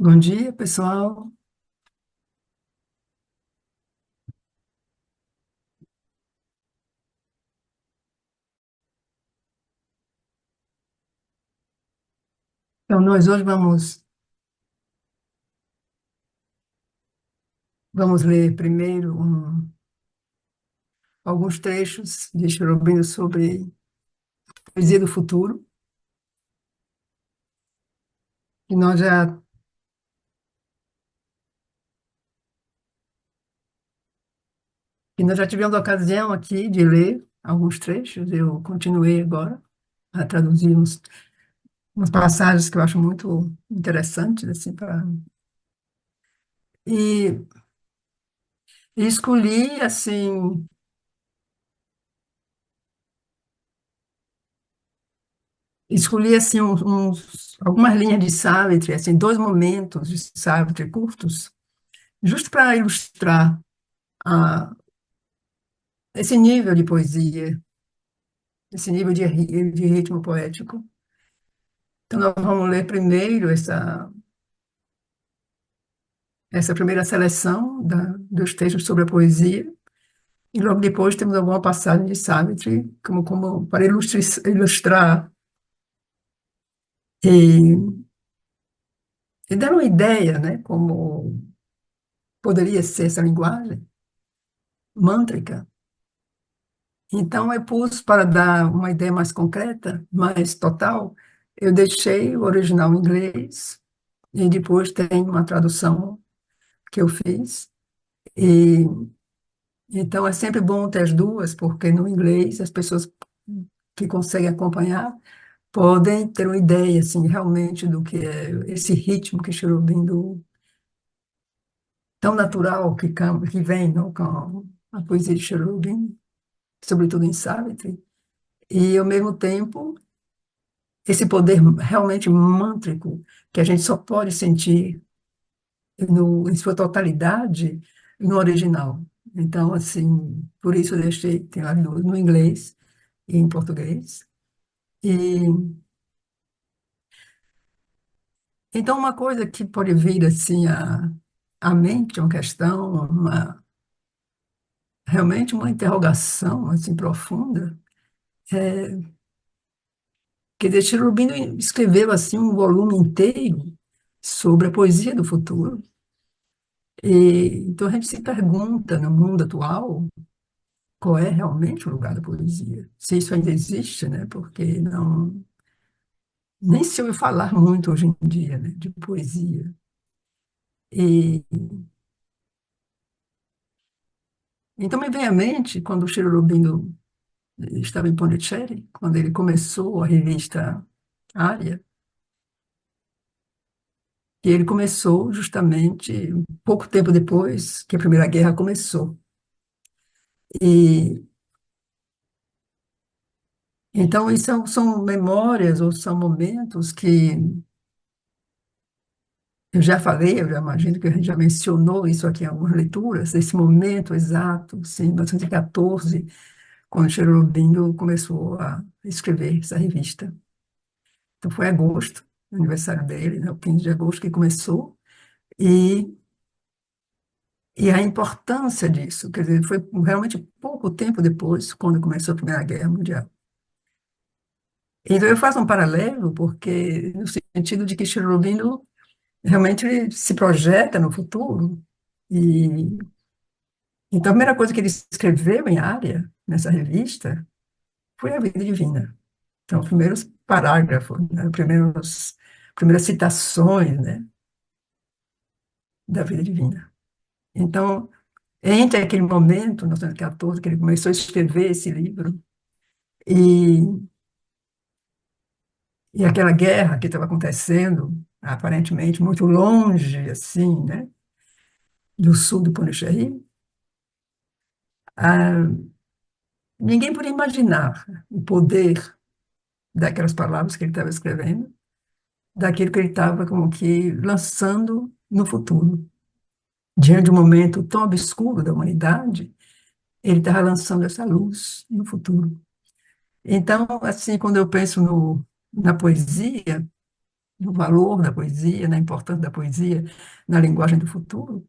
Bom dia, pessoal. Então, nós hoje vamos ler primeiro alguns trechos de Cherubino sobre poesia do futuro, que nós já, que nós já tivemos a ocasião aqui de ler alguns trechos. Eu continuei agora a traduzir umas passagens que eu acho muito interessantes, assim, e, e escolhi, algumas linhas de Savitri, assim, dois momentos de Savitri curtos, justo para ilustrar esse nível de poesia, esse nível de ritmo poético. Então, nós vamos ler primeiro essa primeira seleção dos textos sobre a poesia, e logo depois temos alguma passagem de Savitri, como para ilustrar e, e dar uma ideia, né, como poderia ser essa linguagem mântrica. Então, eu pus, para dar uma ideia mais concreta, mais total, eu deixei o original em inglês, e depois tem uma tradução que eu fiz. E então é sempre bom ter as duas, porque no inglês as pessoas que conseguem acompanhar podem ter uma ideia assim realmente do que é esse ritmo que Cherubim tão natural que vem, não, com a poesia de Cherubim, sobretudo em Savitri, e ao mesmo tempo esse poder realmente mântrico que a gente só pode sentir em sua totalidade no original. Então, assim, por isso eu deixei, tem lá no inglês e em português. E, então, uma coisa que pode vir, assim, à mente, uma questão, realmente uma interrogação, assim, profunda, que deixa Rubino escreveu, assim, um volume inteiro sobre a poesia do futuro. Então, a gente se pergunta, no mundo atual, qual é realmente o lugar da poesia? Se isso ainda existe, né? Porque não, nem se ouve falar muito hoje em dia, né, de poesia. E então me vem à mente quando o Ciro Rubino estava em Pondicherry, quando ele começou a revista Área, e ele começou justamente pouco tempo depois que a Primeira Guerra começou. E então isso são memórias ou são momentos que eu já falei, eu já imagino que a gente já mencionou isso aqui em algumas leituras, esse momento exato, sim, 1914, quando Cherubino começou a escrever essa revista. Então foi agosto, aniversário dele, né, o 15 de agosto que começou, e, e a importância disso, quer dizer, foi realmente pouco tempo depois, quando começou a Primeira Guerra Mundial. Então eu faço um paralelo, porque no sentido de que Cherubino realmente se projeta no futuro, e então a primeira coisa que ele escreveu em área, nessa revista, foi a vida divina. Então, os primeiros parágrafos, né, primeiras citações, né, da vida divina. Então, entre aquele momento, 1914, que ele começou a escrever esse livro, e, e aquela guerra que estava acontecendo, aparentemente muito longe, assim, né, do sul do Pondicherry, ah, ninguém podia imaginar o poder daquelas palavras que ele estava escrevendo, daquilo que ele estava como que lançando no futuro. Diante de um momento tão obscuro da humanidade, ele estava lançando essa luz no futuro. Então, assim, quando eu penso na poesia, no valor da poesia, na importância da poesia, na linguagem do futuro.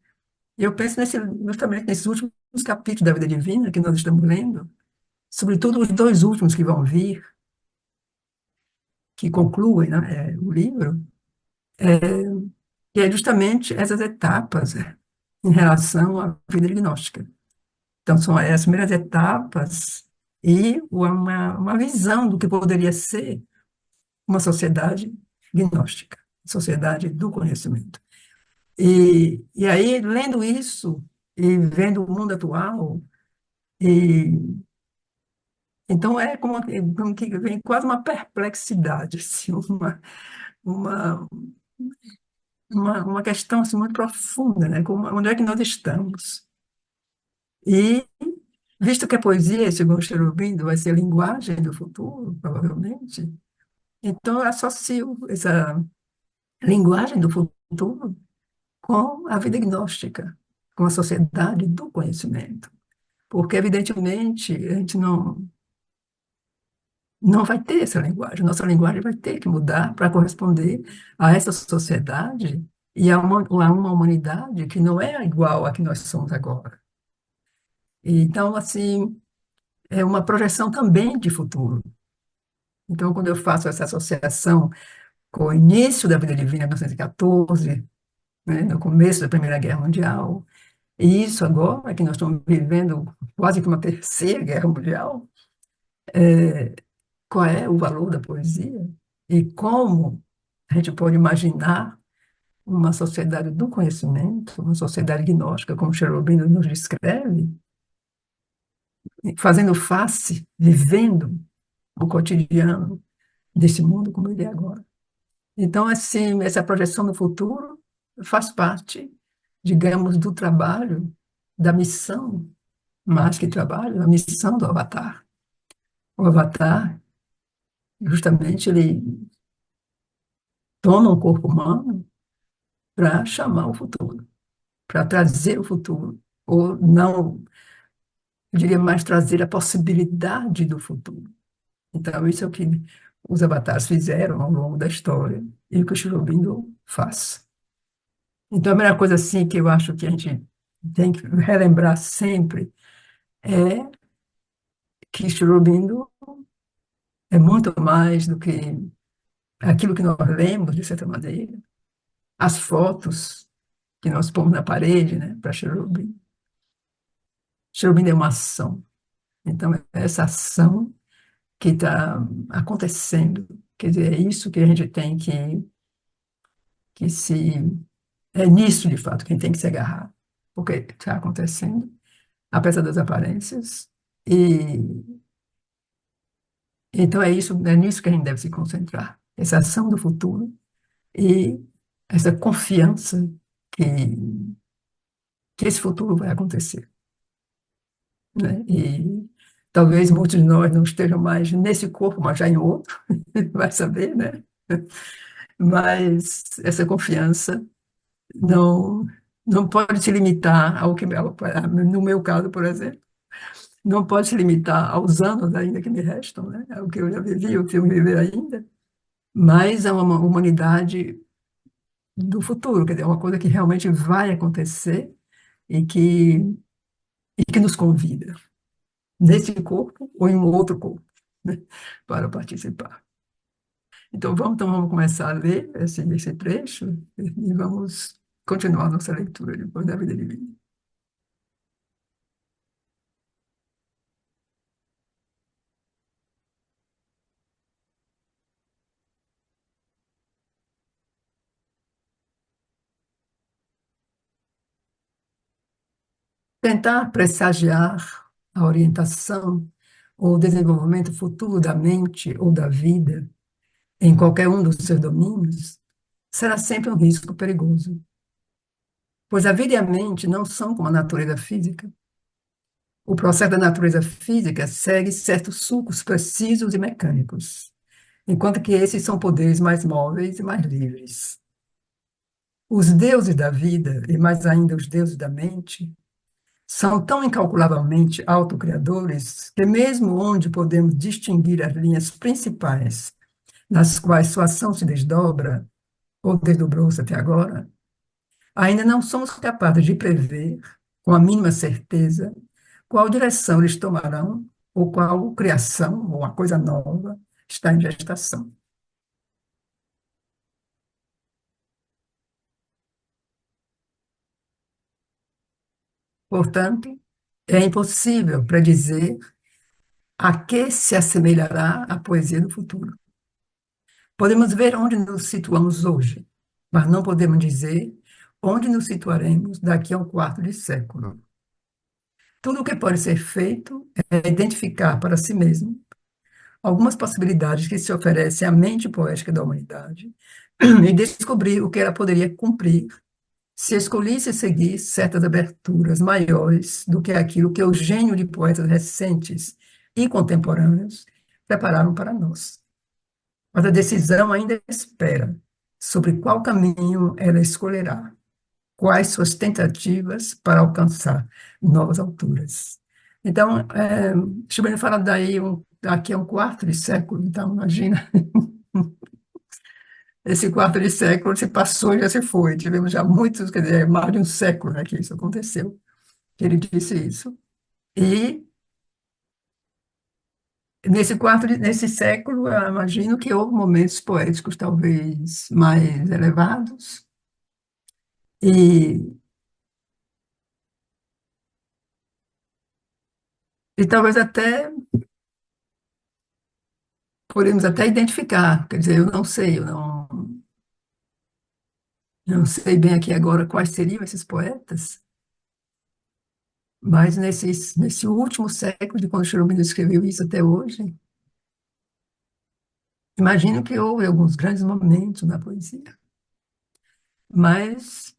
E eu penso justamente nesses últimos capítulos da Vida Divina que nós estamos lendo, sobretudo os dois últimos que vão vir, que concluem, né, o livro, que é justamente essas etapas em relação à vida gnóstica. Então, são as primeiras etapas e uma visão do que poderia ser uma sociedade gnóstica, sociedade do conhecimento. E aí, lendo isso e vendo o mundo atual, e, então é como que vem quase uma perplexidade, assim, uma, uma questão assim, muito profunda, né? Onde é que nós estamos? E, visto que a poesia, segundo Cherubim, vai ser a linguagem do futuro, provavelmente, então eu associo essa linguagem do futuro com a vida gnóstica, com a sociedade do conhecimento. Porque, evidentemente, a gente não vai ter essa linguagem. Nossa linguagem vai ter que mudar para corresponder a essa sociedade e a uma humanidade que não é igual a que nós somos agora. Então, assim, é uma projeção também de futuro. Então, quando eu faço essa associação com o início da vida divina, em 1914, né, no começo da Primeira Guerra Mundial, e isso agora, que nós estamos vivendo quase que uma terceira guerra mundial, qual é o valor da poesia e como a gente pode imaginar uma sociedade do conhecimento, uma sociedade gnóstica, como Cherubim nos descreve, fazendo face, vivendo o cotidiano desse mundo como ele é agora. Então, assim, essa projeção no futuro faz parte, digamos, do trabalho, da missão, mais que trabalho, a missão do Avatar. O Avatar, justamente, ele toma um corpo humano para chamar o futuro, para trazer o futuro, ou não, eu diria mais trazer a possibilidade do futuro. Então, isso é o que os avatares fizeram ao longo da história e o que o Sri Aurobindo faz. Então, a primeira coisa assim que eu acho que a gente tem que relembrar sempre é que Sri Aurobindo é muito mais do que aquilo que nós lemos, de certa maneira, as fotos que nós pomos na parede, né, para Sri Aurobindo. Sri Aurobindo é uma ação. Então, é essa ação que está acontecendo. Quer dizer, é isso que a gente tem que se. É nisso, de fato, que a gente tem que se agarrar, porque está acontecendo, apesar das aparências. E então é nisso que a gente deve se concentrar. Essa ação do futuro e essa confiança que, que esse futuro vai acontecer, né? E talvez muitos de nós não estejam mais nesse corpo, mas já em outro, vai saber, né? Mas essa confiança não não pode se limitar ao que, no meu caso, por exemplo, não pode se limitar aos anos ainda que me restam, né? Ao que eu já vivi, o que eu vou viver ainda, mas a uma humanidade do futuro, quer dizer, uma coisa que realmente vai acontecer e que, e que nos convida, nesse corpo ou em um outro corpo, né? Para participar. Então vamos começar a ler esse trecho e vamos continuar nossa leitura depois da vida divina. Tentar pressagiar a orientação ou o desenvolvimento futuro da mente ou da vida em qualquer um dos seus domínios será sempre um risco perigoso, pois a vida e a mente não são como a natureza física. O processo da natureza física segue certos sulcos precisos e mecânicos, enquanto que esses são poderes mais móveis e mais livres. Os deuses da vida, e mais ainda os deuses da mente, são tão incalculavelmente autocriadores que, mesmo onde podemos distinguir as linhas principais nas quais sua ação se desdobra, ou desdobrou-se até agora, ainda não somos capazes de prever, com a mínima certeza, qual direção eles tomarão ou qual criação ou uma coisa nova está em gestação. Portanto, é impossível predizer a que se assemelhará a poesia do futuro. Podemos ver onde nos situamos hoje, mas não podemos dizer onde nos situaremos daqui a um quarto de século. Tudo o que pode ser feito é identificar para si mesmo algumas possibilidades que se oferecem à mente poética da humanidade e descobrir o que ela poderia cumprir se escolhesse seguir certas aberturas maiores do que aquilo que o gênio de poetas recentes e contemporâneos prepararam para nós. Mas a decisão ainda espera sobre qual caminho ela escolherá, quais suas tentativas para alcançar novas alturas. Então, Schubert fala daí daqui a um quarto de século, então imagina, esse quarto de século se passou e já se foi. Tivemos já muitos, quer dizer, mais de um século, né, que isso aconteceu, que ele disse isso. E nesse século, eu imagino que houve momentos poéticos talvez mais elevados, e, e talvez até podemos até identificar, quer dizer, eu não sei, eu não sei bem aqui agora quais seriam esses poetas, mas nesse último século, de quando Cherubim escreveu isso até hoje, imagino que houve alguns grandes momentos na poesia, mas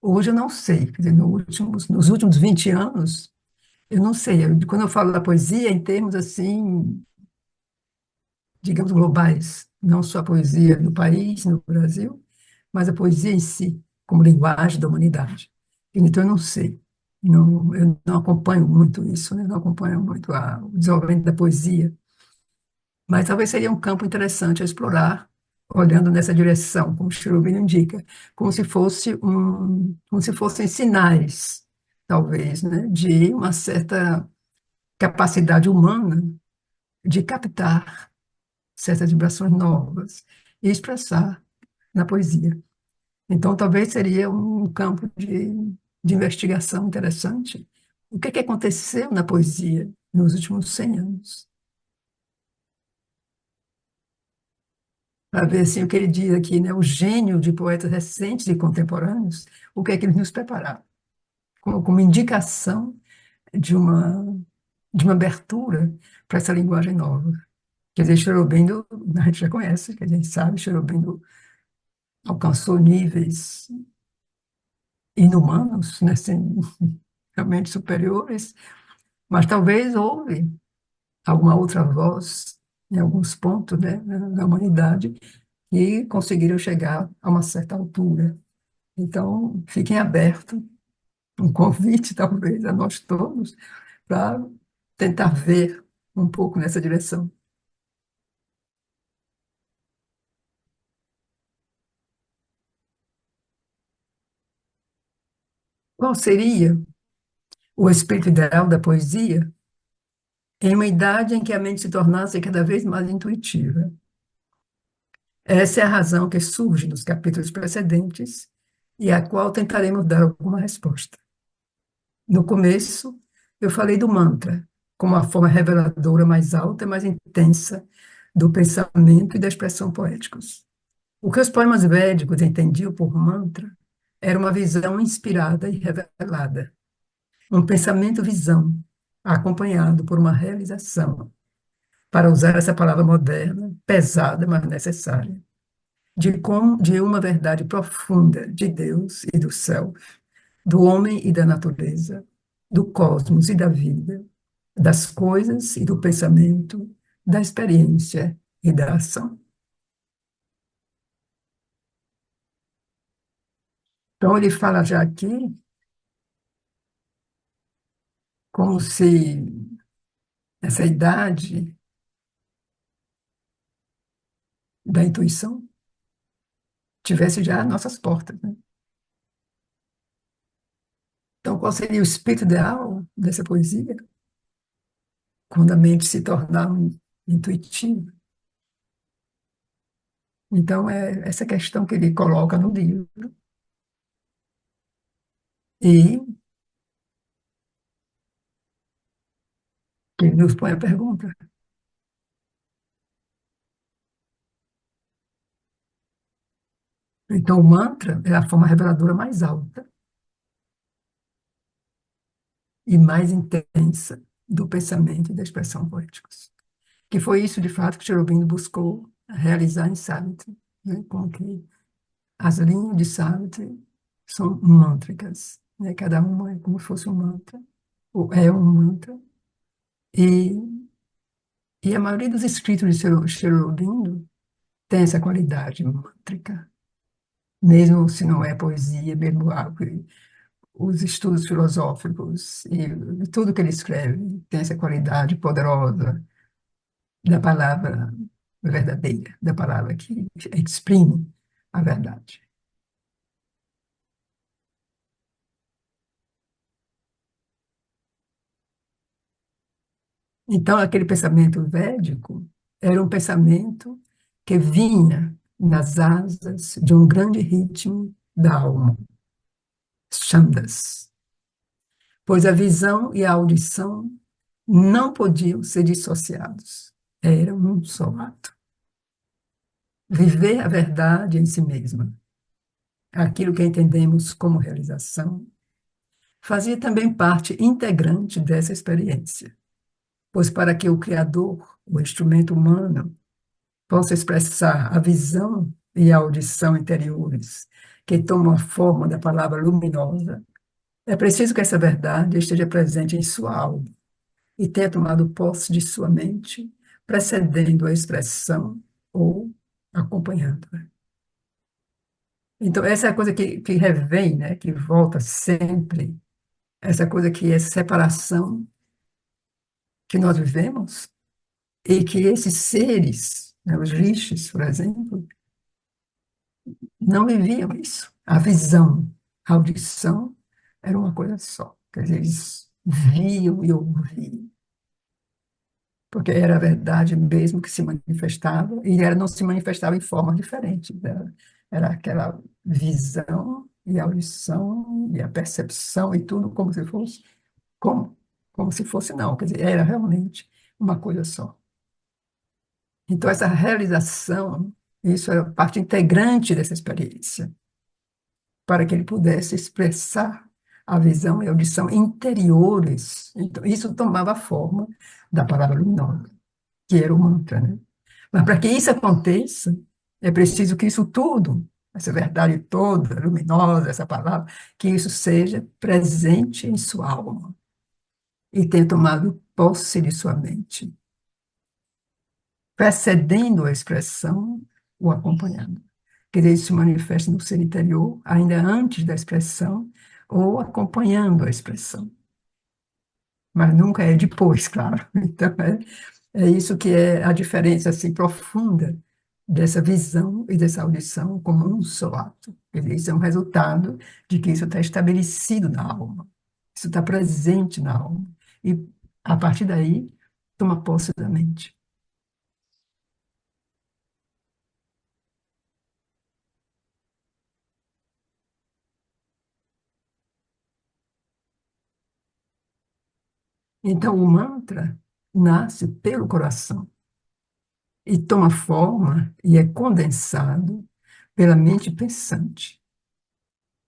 hoje eu não sei, quer dizer, nos últimos 20 anos, eu não sei, quando eu falo da poesia, em termos assim, digamos, globais, não só a poesia do país, no Brasil, mas a poesia em si, como linguagem da humanidade. Então, eu não sei, eu não acompanho muito isso, né? Não acompanho muito o desenvolvimento da poesia, mas talvez seria um campo interessante a explorar, olhando nessa direção, como o Cherubim indica, como se fossem sinais, talvez, né? De uma certa capacidade humana de captar certas vibrações novas e expressar na poesia. Então, talvez seria um campo de investigação interessante. O que aconteceu na poesia nos últimos 100 anos? Para ver assim, o que ele diz aqui, né? O gênio de poetas recentes e contemporâneos, o que é que eles nos prepararam? Como indicação de uma abertura para essa linguagem nova. Quer dizer, Chorobindo, a gente já conhece, que a gente sabe, Chorobindo alcançou níveis inumanos, né, assim, realmente superiores, mas talvez houve alguma outra voz em alguns pontos, né, na humanidade que conseguiram chegar a uma certa altura. Então, fiquem abertos, um convite talvez a nós todos para tentar ver um pouco nessa direção. Qual seria o espírito ideal da poesia em uma idade em que a mente se tornasse cada vez mais intuitiva? Essa é a razão que surge nos capítulos precedentes e à qual tentaremos dar alguma resposta. No começo, eu falei do mantra como a forma reveladora mais alta e mais intensa do pensamento e da expressão poéticos. O que os poemas védicos entendiam por mantra era uma visão inspirada e revelada, um pensamento-visão acompanhado por uma realização, para usar essa palavra moderna, pesada, mas necessária de uma verdade profunda de Deus e do céu, do homem e da natureza, do cosmos e da vida, das coisas e do pensamento, da experiência e da ação. Então, ele fala já aqui como se essa idade da intuição tivesse já às nossas portas, né? Então, qual seria o espírito ideal dessa poesia? Quando a mente se tornar intuitiva. Então, é essa questão que ele coloca no livro. E que ele nos põe a pergunta. Então, o mantra é a forma reveladora mais alta e mais intensa do pensamento e da expressão poéticos. Que foi isso, de fato, que Sri Aurobindo buscou realizar em Savitri, né? Com que as linhas de Savitri são mântricas, né? Cada uma é como se fosse um mantra, ou é um mantra, e, e a maioria dos escritos de Sri Aurobindo tem essa qualidade mântrica, mesmo se não é poesia, mesmo os estudos filosóficos e tudo que ele escreve tem essa qualidade poderosa da palavra verdadeira, da palavra que exprime a verdade. Então, aquele pensamento védico era um pensamento que vinha nas asas de um grande ritmo da alma, Chandas, pois a visão e a audição não podiam ser dissociados, eram um só ato. Viver a verdade em si mesma, aquilo que entendemos como realização, fazia também parte integrante dessa experiência, pois para que o Criador, o instrumento humano, possa expressar a visão e a audição interiores que tomam a forma da palavra luminosa, é preciso que essa verdade esteja presente em sua alma e tenha tomado posse de sua mente, precedendo a expressão ou acompanhando-a. Então, essa é a coisa que revém, né, que volta sempre, essa coisa que é separação que nós vivemos e que esses seres, né, os rishis, por exemplo, não viviam isso. A visão, a audição era uma coisa só. Quer dizer, eles viam e ouviam, porque era a verdade mesmo que se manifestava, e ela não se manifestava em formas diferentes. Era aquela visão e audição e a percepção e tudo como, como se fosse não, quer dizer, era realmente uma coisa só. Então, essa realização, isso era parte integrante dessa experiência, para que ele pudesse expressar a visão e a audição interiores. Então, isso tomava a forma da palavra luminosa, que era o mantra, né? Mas para que isso aconteça, é preciso que isso tudo, essa verdade toda, luminosa, essa palavra, que isso seja presente em sua alma e tenha tomado posse de sua mente, precedendo a expressão, o acompanhando. Que ele se manifeste no ser interior, ainda antes da expressão, ou acompanhando a expressão. Mas nunca é depois, claro. Então, é isso que é a diferença assim, profunda dessa visão e dessa audição como um só ato. Isso é um resultado de que isso está estabelecido na alma, isso está presente na alma. E, a partir daí, toma posse da mente. Então, o mantra nasce pelo coração e toma forma e é condensado pela mente pensante,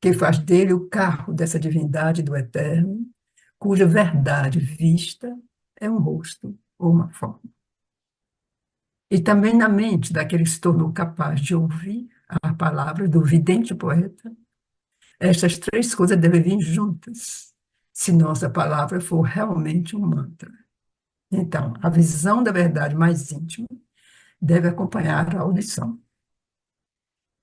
que faz dele o carro dessa divindade do eterno, cuja verdade vista é um rosto ou uma forma. E também na mente daquele que se tornou capaz de ouvir a palavra do vidente poeta, estas três coisas devem vir juntas, se nossa palavra for realmente um mantra. Então, a visão da verdade mais íntima deve acompanhar a audição.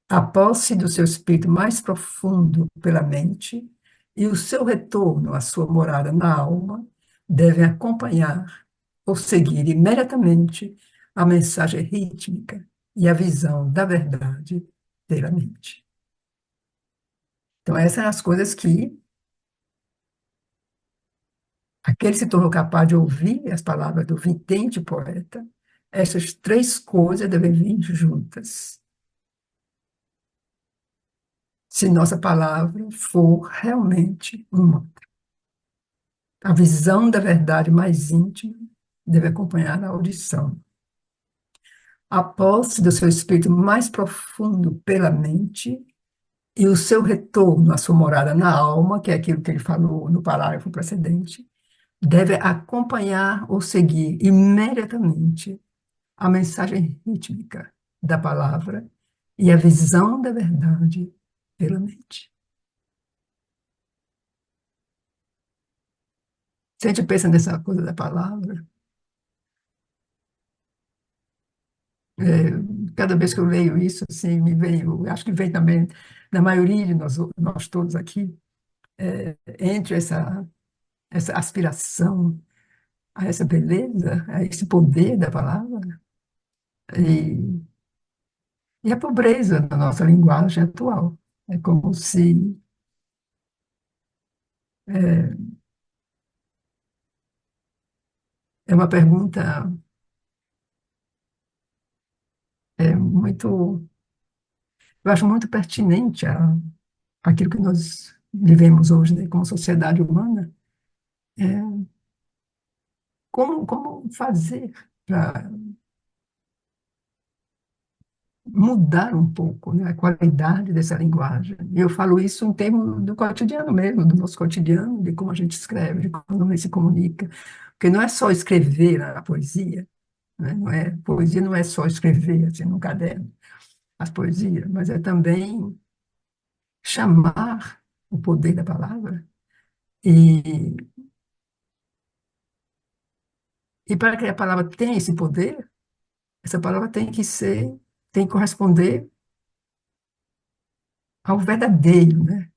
A posse do seu espírito mais profundo pela mente e o seu retorno à sua morada na alma devem acompanhar ou seguir imediatamente a mensagem rítmica e a visão da verdade verdadeiramente. Então, essas são as coisas que aquele se tornou capaz de ouvir as palavras do vidente poeta. Essas três coisas devem vir juntas. Se nossa palavra for realmente uma. A visão da verdade mais íntima deve acompanhar a audição. A posse do seu espírito mais profundo pela mente e o seu retorno à sua morada na alma, que é aquilo que ele falou no parágrafo precedente, deve acompanhar ou seguir imediatamente a mensagem rítmica da palavra e a visão da verdade pela mente. Se a gente pensa nessa coisa da palavra, cada vez que eu leio isso, assim, me vem, eu acho que vem também da maioria de nós todos aqui, entre essa aspiração a essa beleza, a esse poder da palavra, e, e a pobreza da nossa linguagem atual. É como se é, é uma pergunta muito, eu acho muito pertinente àquilo que nós vivemos hoje, né, como sociedade humana. É, como fazer para mudar um pouco, né, a qualidade dessa linguagem? E eu falo isso em termos do cotidiano mesmo, do nosso cotidiano, de como a gente escreve, de como a gente se comunica. Porque não é só escrever a poesia, né? Poesia não é só escrever assim, num caderno, as poesias, mas é também chamar o poder da palavra. E, e para que a palavra tenha esse poder, essa palavra tem que corresponder ao verdadeiro, né,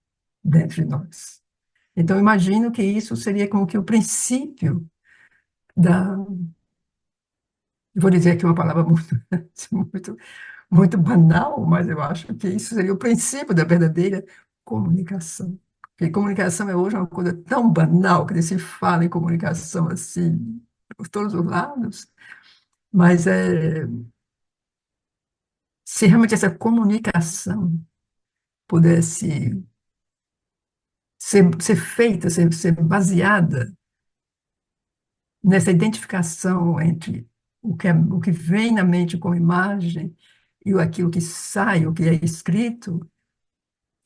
dentro de nós. Então, eu imagino que isso seria como que o princípio da. Eu vou dizer aqui uma palavra muito, muito, muito banal, mas eu acho que isso seria o princípio da verdadeira comunicação. Porque comunicação é hoje uma coisa tão banal, que se fala em comunicação assim, por todos os lados, mas se realmente essa comunicação pudesse ser feita, ser baseada nessa identificação entre o que vem na mente como imagem e aquilo que sai, o que é escrito.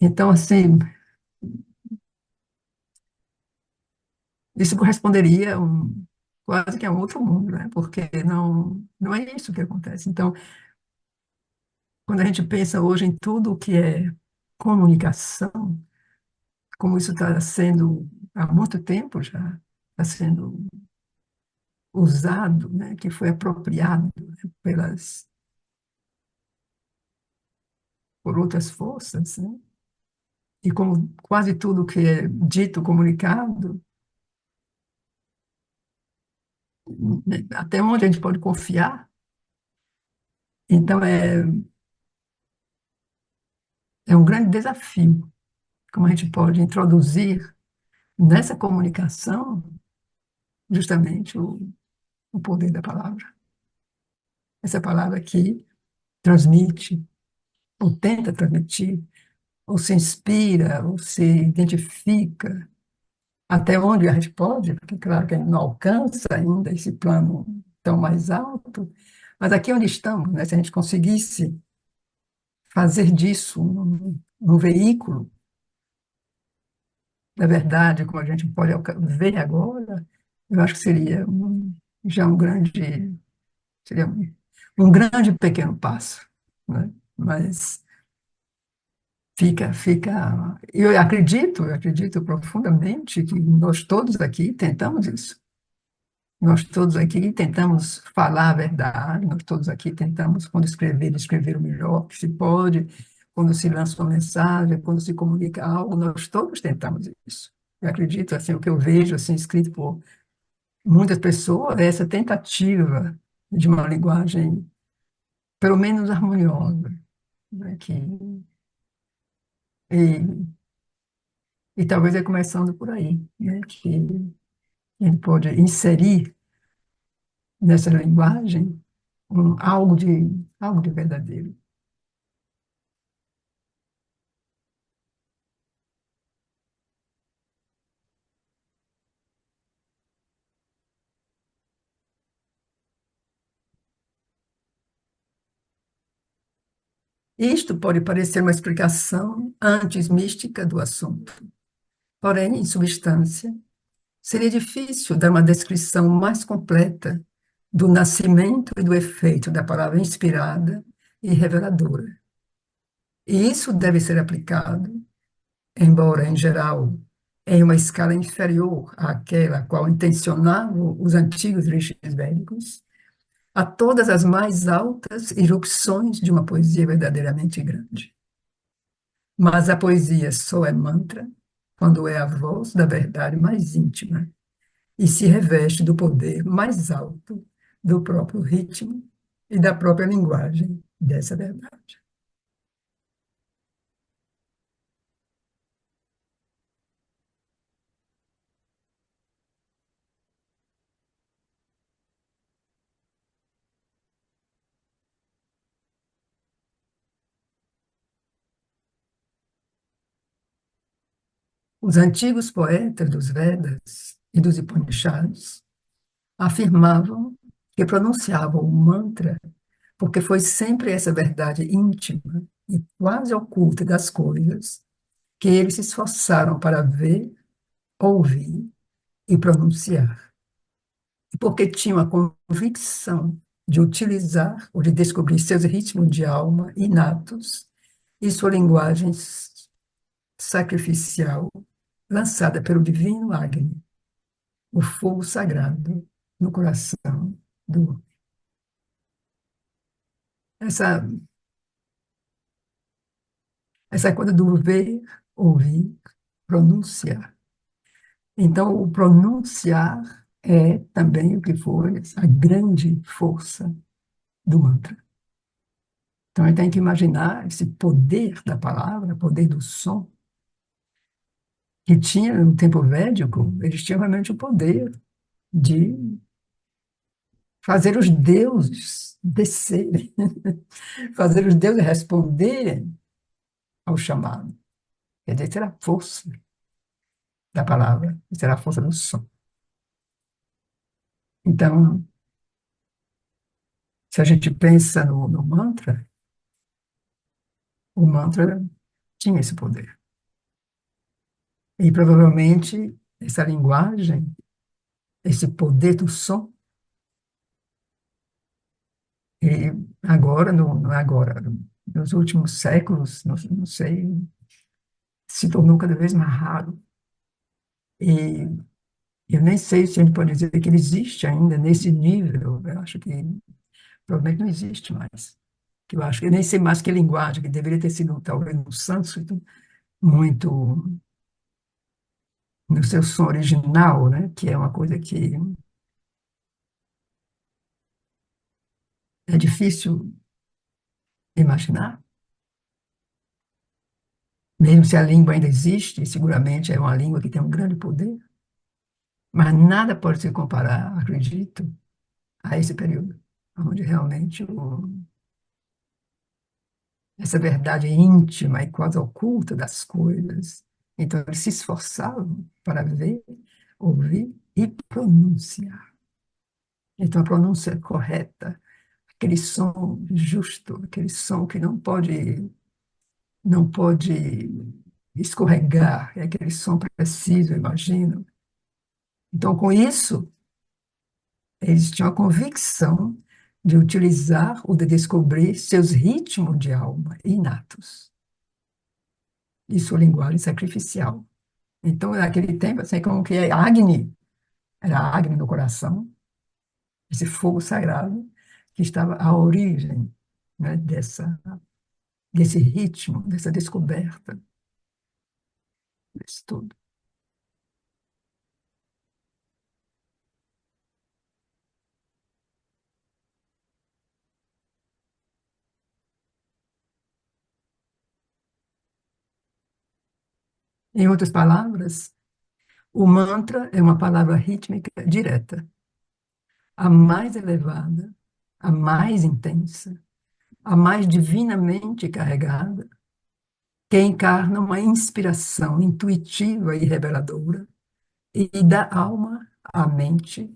Então, assim, isso corresponderia quase que a um outro mundo, né? Porque não é isso que acontece. Então, quando a gente pensa hoje em tudo o que é comunicação, como isso está sendo há muito tempo já, está sendo usado, né? Que foi apropriado, né, por outras forças, né? E como quase tudo que é dito, comunicado, né, até onde a gente pode confiar. Então, é um grande desafio como a gente pode introduzir nessa comunicação justamente o poder da palavra. Essa palavra que transmite, ou tenta transmitir, ou se inspira, ou se identifica, até onde a gente pode, porque claro que a gente não alcança ainda esse plano tão mais alto, mas aqui onde estamos, né, se a gente conseguisse fazer disso um veículo da verdade, como a gente pode ver agora, eu acho que seria já seria um grande pequeno passo, né? Mas eu acredito profundamente que nós todos aqui tentamos isso. Nós todos aqui tentamos falar a verdade, nós todos aqui tentamos, quando escrever o melhor que se pode, quando se lança uma mensagem, quando se comunica algo, nós todos tentamos isso. Eu acredito, assim, o que eu vejo, assim, escrito por muitas pessoas, é essa tentativa de uma linguagem, pelo menos harmoniosa, né, e, e talvez é começando por aí, né, que ele pode inserir nessa linguagem algo de verdadeiro. Isto pode parecer uma explicação antes mística do assunto, porém, em substância, seria difícil dar uma descrição mais completa do nascimento e do efeito da palavra inspirada e reveladora. E isso deve ser aplicado, embora em geral em uma escala inferior àquela a qual intencionavam os antigos rishis védicos, a todas as mais altas irrupções de uma poesia verdadeiramente grande. Mas a poesia só é mantra quando é a voz da verdade mais íntima e se reveste do poder mais alto do próprio ritmo e da própria linguagem dessa verdade. Os antigos poetas dos Vedas e dos Upanishads afirmavam que pronunciavam o mantra porque foi sempre essa verdade íntima e quase oculta das coisas que eles se esforçaram para ver, ouvir e pronunciar. E porque tinham a convicção de utilizar ou de descobrir seus ritmos de alma inatos e sua linguagem sacrificial lançada pelo divino Agni, o fogo sagrado no coração do homem. Essa, essa coisa do ver, ouvir, pronunciar. Então, o pronunciar é também o que foi a grande força do mantra. Então, a gente tem que imaginar esse poder da palavra, poder do som, que tinha no tempo védico, eles tinham realmente o poder de fazer os deuses descerem, fazer os deuses responderem ao chamado. Quer dizer, terá a força da palavra, terá a força do som. Então, se a gente pensa no mantra, o mantra tinha esse poder. E provavelmente essa linguagem, esse poder do som, e agora, agora, nos últimos séculos, não sei, se tornou cada vez mais raro. E eu nem sei se a gente pode dizer que ele existe ainda nesse nível. Eu acho que provavelmente não existe mais. Que eu acho que eu nem sei mais que linguagem, que deveria ter sido talvez no sânscrito, muito no seu som original, né? Que é uma coisa que é difícil imaginar. Mesmo se a língua ainda existe, seguramente é uma língua que tem um grande poder, mas nada pode se comparar, acredito, a esse período, onde realmente essa verdade íntima e quase oculta das coisas. Então, eles se esforçavam para ver, ouvir e pronunciar. Então, a pronúncia correta, aquele som justo, aquele som que não pode escorregar, é aquele som preciso, imagino. Então, com isso, eles tinham a convicção de utilizar ou de descobrir seus ritmos de alma inatos e sua linguagem sacrificial. Então, naquele tempo, assim, como que é Agni, era Agni no coração, esse fogo sagrado que estava à origem, né, desse ritmo, dessa descoberta, desse tudo. Em outras palavras, o mantra é uma palavra rítmica direta, a mais elevada, a mais intensa, a mais divinamente carregada, que encarna uma inspiração intuitiva e reveladora e da alma à mente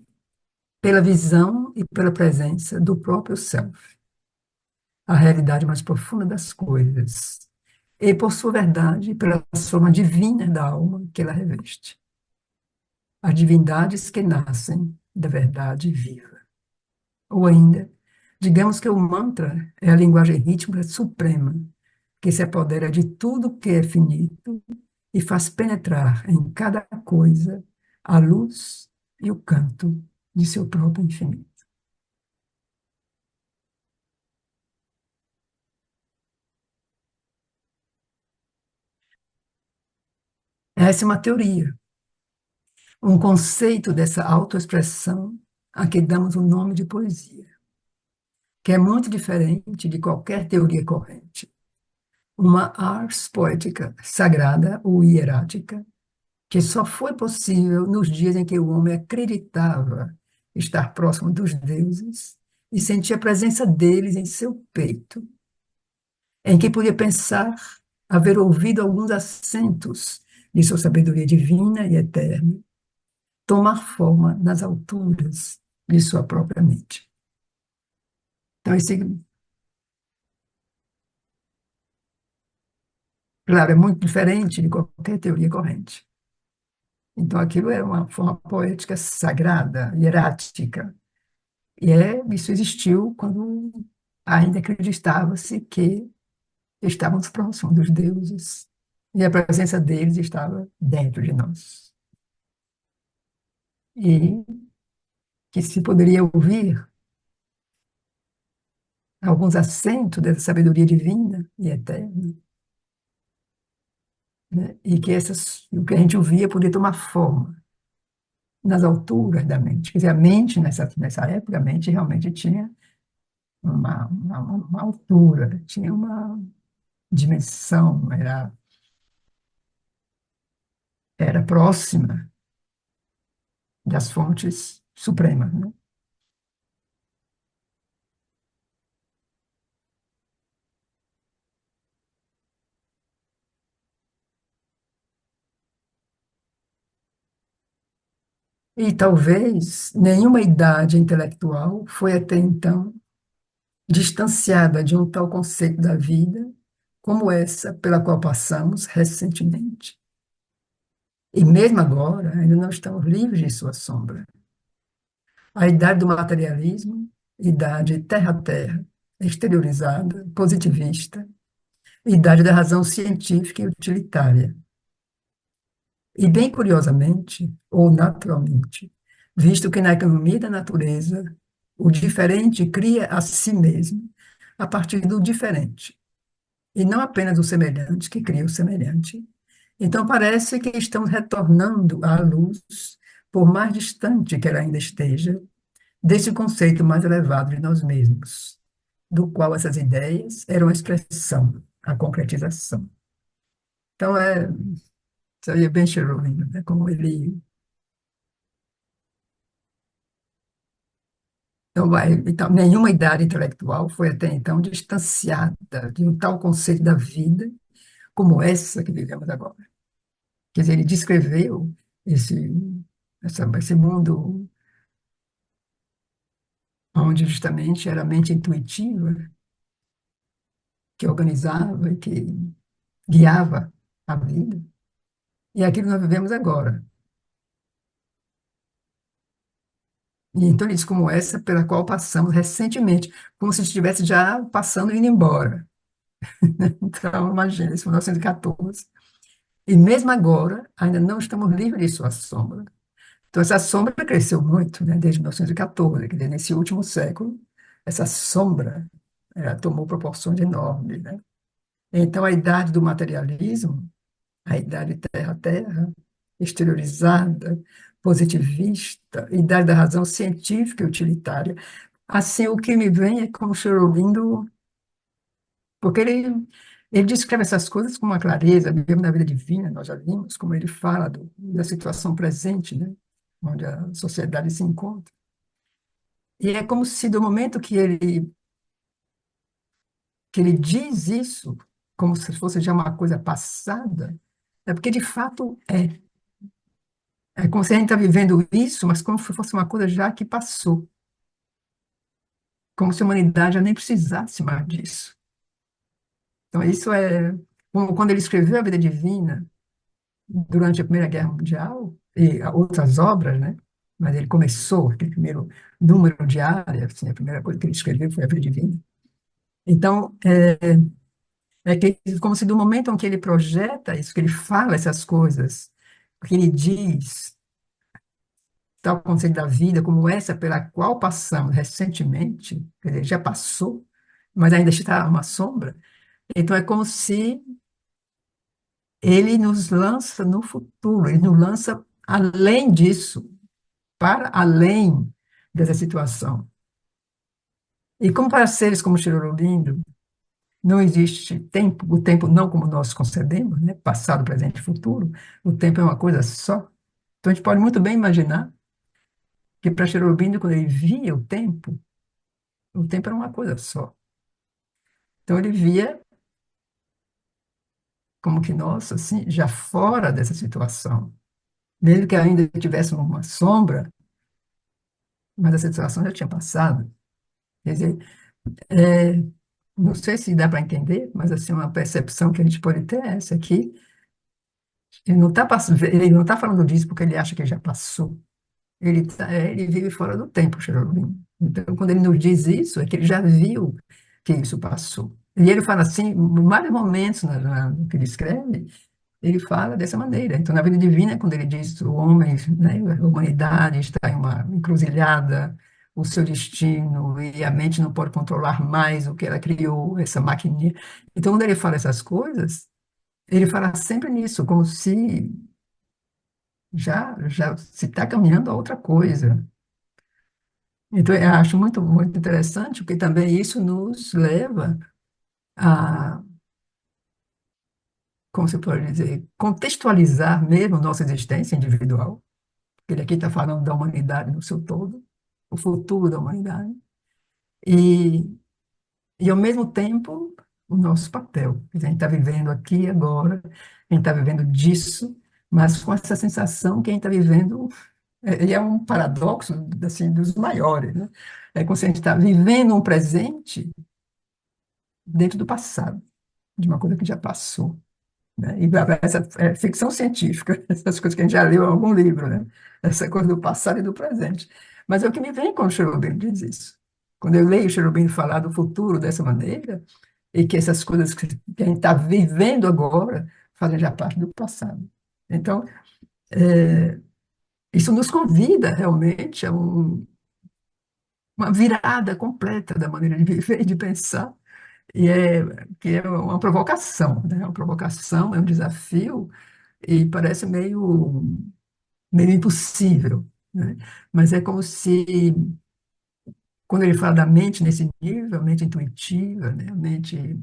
pela visão e pela presença do próprio Self, a realidade mais profunda das coisas, e por sua verdade, pela forma divina da alma que ela reveste. As divindades que nascem da verdade viva. Ou ainda, digamos que o mantra é a linguagem rítmica suprema, que se apodera de tudo que é finito e faz penetrar em cada coisa a luz e o canto de seu próprio infinito. Essa é uma teoria, um conceito dessa autoexpressão a que damos o nome de poesia, que é muito diferente de qualquer teoria corrente. Uma ars poética sagrada ou hierática, que só foi possível nos dias em que o homem acreditava estar próximo dos deuses e sentia a presença deles em seu peito, em que podia pensar haver ouvido alguns acentos de sua sabedoria divina e eterna tomar forma nas alturas de sua própria mente. Então, isso, claro, é muito diferente de qualquer teoria corrente. Então, aquilo é uma forma poética sagrada, hierática. Isso existiu quando ainda acreditava-se que estávamos próximos dos deuses e a presença deles estava dentro de nós. E que se poderia ouvir alguns acentos dessa sabedoria divina e eterna, né? E que o que a gente ouvia podia tomar forma nas alturas da mente. Quer dizer, a mente, nessa época, a mente realmente tinha uma altura, tinha uma dimensão, era próxima das fontes supremas, né? E talvez nenhuma idade intelectual foi até então distanciada de um tal conceito da vida como essa pela qual passamos recentemente. E mesmo agora, ainda não estamos livres de sua sombra. A idade do materialismo, idade terra-terra, exteriorizada, positivista, idade da razão científica e utilitária. E bem curiosamente, ou naturalmente, visto que na economia da natureza, o diferente cria a si mesmo a partir do diferente, e não apenas o semelhante que cria o semelhante. Então parece que estamos retornando à luz, por mais distante que ela ainda esteja, desse conceito mais elevado de nós mesmos, do qual essas ideias eram a expressão, a concretização. Então, isso aí é bem Cherubim, né? Como ele. Então, nenhuma idade intelectual foi até então distanciada de um tal conceito da vida como essa que vivemos agora. Quer dizer, ele descreveu esse, esse mundo onde justamente era a mente intuitiva que organizava e que guiava a vida. E é aquilo que nós vivemos agora. E então, isso como essa pela qual passamos recentemente, como se estivesse já passando e indo embora. Então, imagina, isso foi 1914. E mesmo agora, ainda não estamos livres de sua sombra. Então, essa sombra cresceu muito, né, desde 1914, quer dizer, nesse último século, essa sombra tomou proporções enormes, né? Então, a idade do materialismo, a idade terra-terra, exteriorizada, positivista, idade da razão científica e utilitária. Assim, o que me vem é como Aurobindo, porque ele Ele descreve essas coisas com uma clareza, mesmo na vida divina, nós já vimos como ele fala da situação presente, né? Onde a sociedade se encontra. E é como se do momento que ele diz isso, como se fosse já uma coisa passada, é porque de fato é. É como se a gente está vivendo isso, mas como se fosse uma coisa já que passou. Como se a humanidade já nem precisasse mais disso. Então, isso é. Como quando ele escreveu A Vida Divina, durante a Primeira Guerra Mundial, e outras obras, né? Mas ele começou, aquele primeiro número diário, assim, a primeira coisa que ele escreveu foi A Vida Divina. Então, como se do momento em que ele projeta isso, que ele fala essas coisas, que ele diz, tal conceito da vida, como essa pela qual passamos recentemente, quer dizer, já passou, mas ainda está uma sombra, então é como se ele nos lança no futuro, ele nos lança além disso, para além dessa situação. E como para seres como Chirolulindo, não existe tempo, o tempo não como nós concebemos, né? Passado, presente e futuro, o tempo é uma coisa só. Então a gente pode muito bem imaginar que para Chirolulindo, quando ele via o tempo era uma coisa só. Então ele via como que nós, assim, já fora dessa situação, mesmo que ainda tivéssemos uma sombra, mas a situação já tinha passado. Quer dizer, é, não sei se dá para entender, mas assim, uma percepção que a gente pode ter é essa aqui. Ele não tá falando disso porque ele acha que já passou. Ele vive fora do tempo, Cherubim. Então, quando ele nos diz isso, é que ele já viu que isso passou. E ele fala assim, em vários momentos no que ele escreve, ele fala dessa maneira. Então, na vida divina, quando ele diz o homem, né, a humanidade está em uma encruzilhada, o seu destino, e a mente não pode controlar mais o que ela criou, essa maquininha. Então, quando ele fala essas coisas, ele fala sempre nisso, como se já se está caminhando a outra coisa. Então, eu acho muito, muito interessante, porque também isso nos leva a, como se pode dizer, contextualizar mesmo nossa existência individual. Ele aqui está falando da humanidade no seu todo, o futuro da humanidade, e, e ao mesmo tempo, o nosso papel. Quer dizer, a gente está vivendo aqui e agora, a gente está vivendo disso, mas com essa sensação que a gente está vivendo, e é um paradoxo assim, dos maiores, né? É como se a gente está vivendo um presente dentro do passado, de uma coisa que já passou. Né? E essa é ficção científica, essas coisas que a gente já leu em algum livro, né? Essa coisa do passado e do presente. Mas é o que me vem quando o Cherubim diz isso. Quando eu leio o Cherubim falar do futuro dessa maneira, e que essas coisas que a gente está vivendo agora fazem já parte do passado. Então, isso nos convida realmente a uma virada completa da maneira de viver e de pensar, e que é uma provocação, né? Uma provocação, é um desafio, e parece meio impossível, né? Mas é como se, quando ele fala da mente nesse nível, a mente intuitiva, né? A mente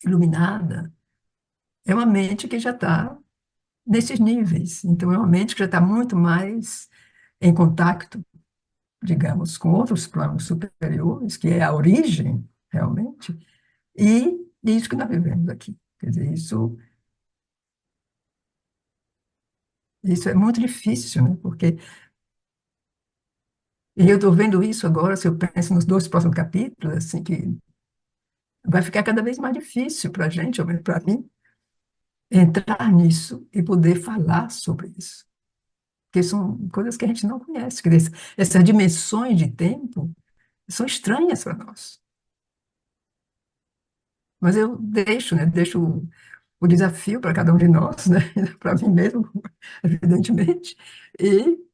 iluminada, é uma mente que já está nesses níveis. Então, é uma mente que já está muito mais em contato, digamos, com outros planos superiores, que é a origem, realmente, e isso que nós vivemos aqui. Quer dizer, isso é muito difícil, né? Porque e eu estou vendo isso agora, se eu penso nos dois próximos capítulos, assim, que vai ficar cada vez mais difícil para a gente, ou para mim, entrar nisso e poder falar sobre isso. Porque são coisas que a gente não conhece. Quer dizer, essas dimensões de tempo são estranhas para nós. Mas eu deixo, né? Deixo o desafio para cada um de nós, né? Para mim mesmo, evidentemente. E,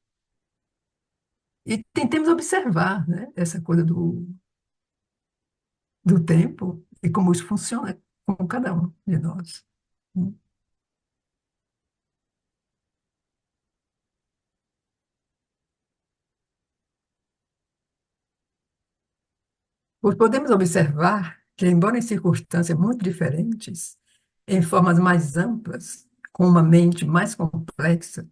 e tentemos observar, né? Essa coisa do tempo e como isso funciona com cada um de nós. Pois podemos observar que, embora em circunstâncias muito diferentes, em formas mais amplas, com uma mente mais complexa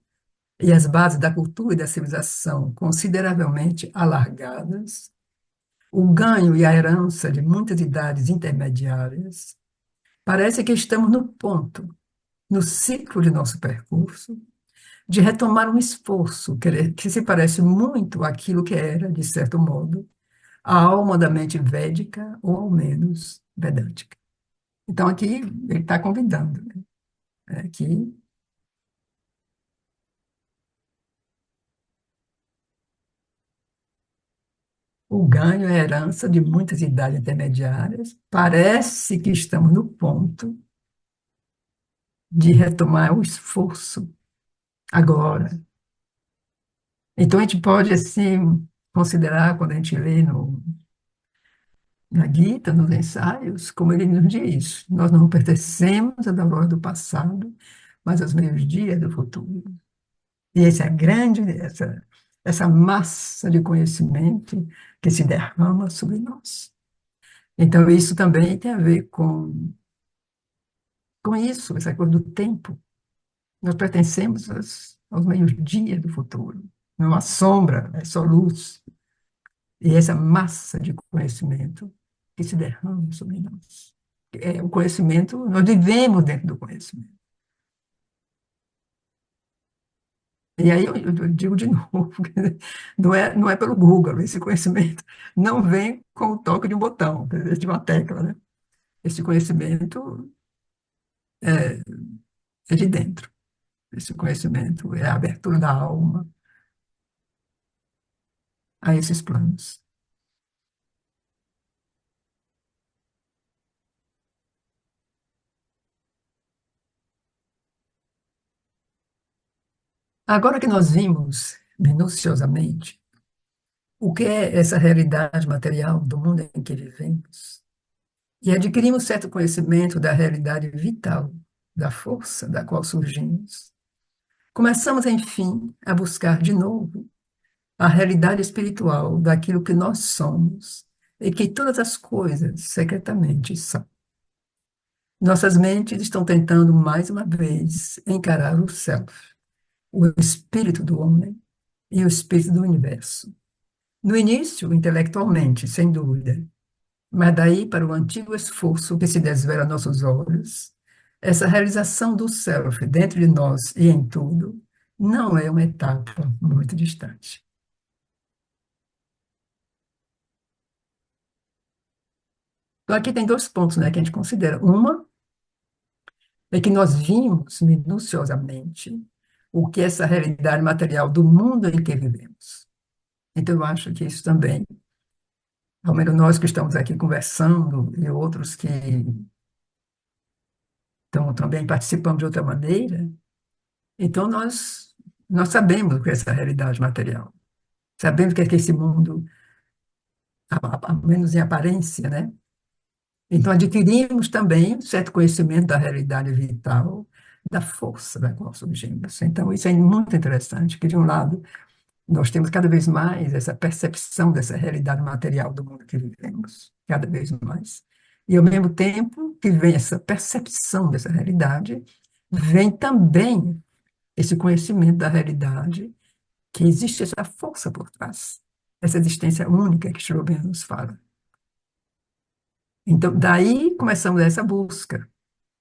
e as bases da cultura e da civilização consideravelmente alargadas, o ganho e a herança de muitas idades intermediárias, parece que estamos no ponto, no ciclo de nosso percurso, de retomar um esforço que se parece muito àquilo que era, de certo modo, a alma da mente védica, ou ao menos vedântica. Então, aqui ele está convidando, né? Aqui, o ganho é a herança de muitas idades intermediárias. Parece que estamos no ponto de retomar o esforço agora. Então, a gente pode, assim, considerar, quando a gente lê na Gita, nos ensaios, como ele nos diz, nós não pertencemos à glória do passado, mas aos meios-dias do futuro. E essa é a grande, essa massa de conhecimento que se derrama sobre nós. Então, isso também tem a ver com isso, essa coisa do tempo. Nós pertencemos aos meios-dias do futuro. Não há sombra, é só luz. E essa massa de conhecimento que se derrama sobre nós. É o conhecimento, nós vivemos dentro do conhecimento. E aí eu digo de novo, não é pelo Google, esse conhecimento não vem com o toque de um botão, quer dizer, de uma tecla, né? Esse conhecimento é, é de dentro. Esse conhecimento é a abertura da alma a esses planos. Agora que nós vimos minuciosamente o que é essa realidade material do mundo em que vivemos, e adquirimos certo conhecimento da realidade vital, da força da qual surgimos, começamos, enfim, a buscar de novo a realidade espiritual daquilo que nós somos e que todas as coisas secretamente são. Nossas mentes estão tentando, mais uma vez, encarar o self, o espírito do homem e o espírito do universo. No início, intelectualmente, sem dúvida, mas daí para o antigo esforço que se desvela a nossos olhos, essa realização do self dentro de nós e em tudo não é uma etapa muito distante. Então, aqui tem dois pontos, né, que a gente considera. Uma é que nós vimos minuciosamente o que é essa realidade material do mundo em que vivemos. Então, eu acho que isso também, ao menos nós que estamos aqui conversando e outros que estão também participando de outra maneira, então nós sabemos o que é essa realidade material. Sabemos o que é que esse mundo, ao menos em aparência, né? Então, adquirimos também um certo conhecimento da realidade vital, da força da qual surgimos. Então, isso é muito interessante, que, de um lado, nós temos cada vez mais essa percepção dessa realidade material do mundo que vivemos, cada vez mais. E, ao mesmo tempo que vem essa percepção dessa realidade, vem também esse conhecimento da realidade, que existe essa força por trás, essa existência única que Schrödinger nos fala. Então, daí começamos essa busca,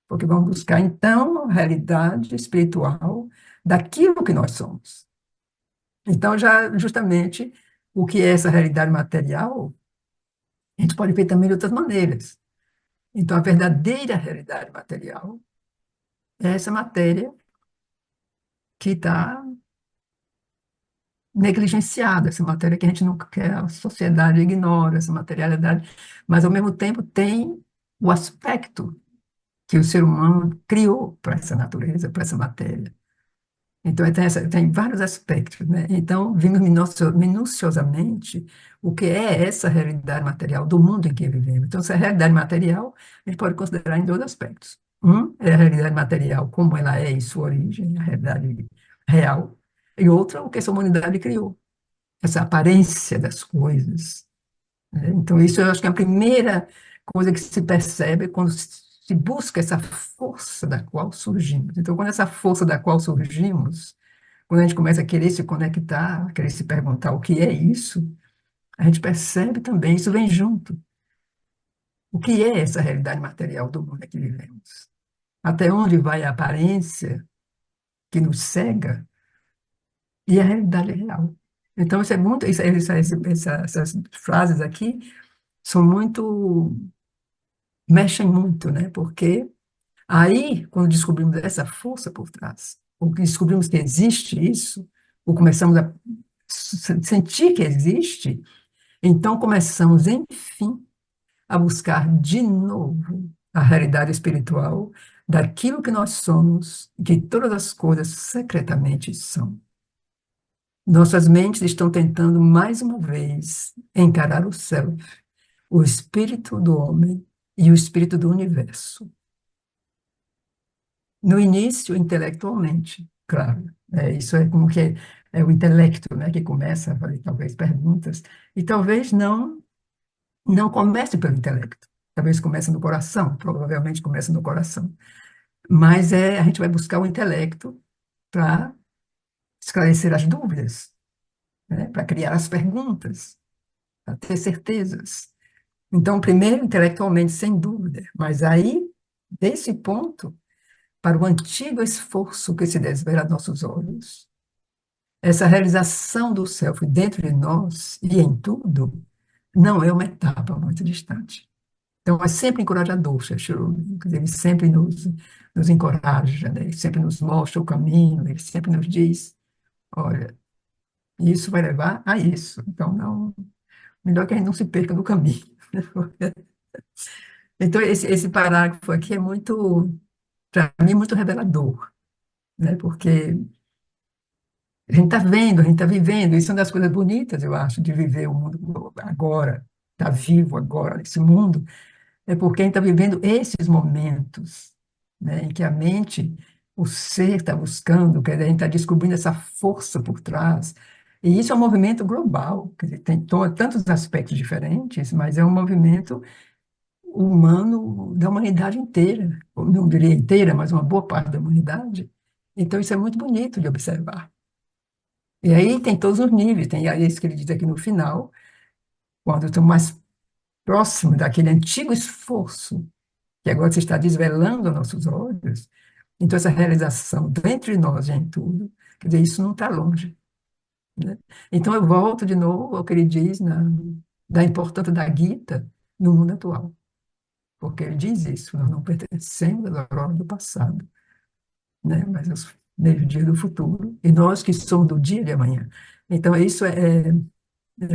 porque vamos buscar, então, a realidade espiritual daquilo que nós somos. Então, já justamente o que é essa realidade material, a gente pode ver também de outras maneiras. Então, a verdadeira realidade material é essa matéria que está negligenciada, essa matéria que a gente nunca quer, a sociedade ignora, essa materialidade, mas, ao mesmo tempo, tem o aspecto que o ser humano criou para essa natureza, para essa matéria. Então, tem vários aspectos, né? Então, vimos minuciosamente o que é essa realidade material do mundo em que vivemos. Então, essa realidade material, a gente pode considerar em dois aspectos. Um é a realidade material, como ela é em sua origem, a realidade real. E outra, o que essa humanidade criou, essa aparência das coisas, né? Então, isso eu acho que é a primeira coisa que se percebe quando se busca essa força da qual surgimos. Então, quando essa força da qual surgimos, quando a gente começa a querer se conectar, a querer se perguntar o que é isso, a gente percebe também, isso vem junto. O que é essa realidade material do mundo em que vivemos? Até onde vai a aparência que nos cega e a realidade real? Então, isso é muito, essas frases aqui são muito, mexem muito, né? Porque aí, quando descobrimos essa força por trás, ou que descobrimos que existe isso, ou começamos a sentir que existe, então começamos, enfim, a buscar de novo a realidade espiritual daquilo que nós somos, que todas as coisas secretamente são. Nossas mentes estão tentando mais uma vez encarar o céu, o espírito do homem e o espírito do universo. No início, intelectualmente, claro. Isso é como que é o intelecto, né, que começa a fazer talvez perguntas, e talvez não comece pelo intelecto. Talvez comece no coração, provavelmente comece no coração. Mas a gente vai buscar o intelecto para esclarecer as dúvidas, né, para criar as perguntas, para ter certezas. Então, primeiro, intelectualmente, sem dúvida, mas aí, desse ponto, para o antigo esforço que se desvela a nossos olhos, essa realização do self dentro de nós e em tudo, não é uma etapa muito distante. Então, é sempre encorajador, Sheshuru. Ele sempre nos encoraja, né? Ele sempre nos mostra o caminho, ele sempre nos diz, olha, isso vai levar a isso. Então, não, melhor que a gente não se perca no caminho. Então, esse parágrafo aqui é muito, para mim, muito revelador, né? Porque a gente está vendo, a gente está vivendo, isso é uma das coisas bonitas, eu acho, de viver o mundo agora, estar vivo agora, nesse mundo, é porque a gente está vivendo esses momentos, né, em que a mente, o ser está buscando, quer dizer, a gente está descobrindo essa força por trás, e isso é um movimento global, quer dizer, tem tantos aspectos diferentes, mas é um movimento humano da humanidade inteira, ou não diria inteira, mas uma boa parte da humanidade. Então, isso é muito bonito de observar. E aí tem todos os níveis, tem aí isso que ele diz aqui no final, quando estamos mais próximos daquele antigo esforço que agora se está desvelando aos nossos olhos, então essa realização dentro de nós e em tudo, quer dizer, isso não está longe, né? Então eu volto de novo ao que ele diz da importância da Gita no mundo atual, porque ele diz isso, nós não pertencemos à glória do passado, né? Mas aos meio-dia do futuro, e nós que somos do dia de amanhã. Então isso é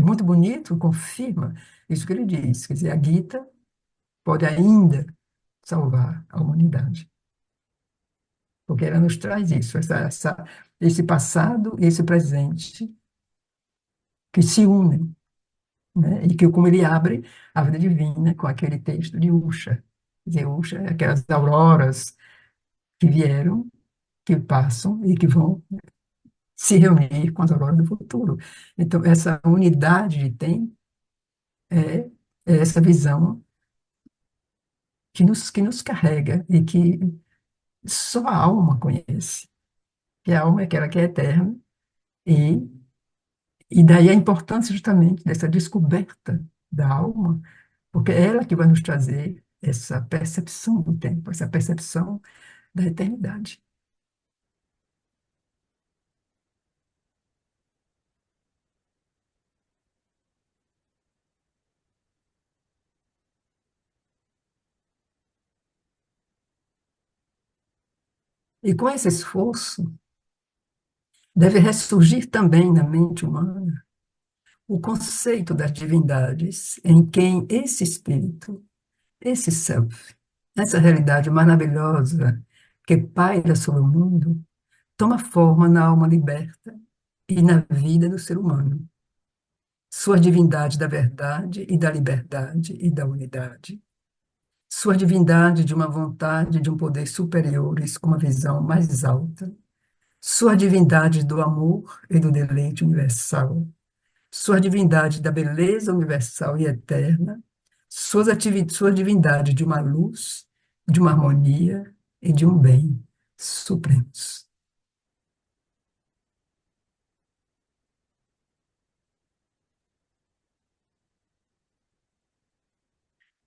muito bonito, confirma isso que ele diz, quer dizer, a Gita pode ainda salvar a humanidade, porque ela nos traz isso, esse passado e esse presente que se unem, né? E que como ele abre a vida divina com aquele texto de Usha. Quer dizer, Usha é aquelas auroras que vieram, que passam e que vão se reunir com as auroras do futuro. Então, essa unidade de tempo é, é essa visão que nos carrega e que só a alma conhece, que a alma é aquela que é eterna, e, e daí a importância justamente dessa descoberta da alma, porque é ela que vai nos trazer essa percepção do tempo, essa percepção da eternidade. E com esse esforço, deve ressurgir também na mente humana o conceito das divindades, em quem esse espírito, esse self, essa realidade maravilhosa que paira sobre o mundo, toma forma na alma liberta e na vida do ser humano. Sua divindade da verdade e da liberdade e da unidade. Sua divindade de uma vontade de um poder superiores com uma visão mais alta. Sua divindade do amor e do deleite universal. Sua divindade da beleza universal e eterna. sua divindade de uma luz, de uma harmonia e de um bem supremos.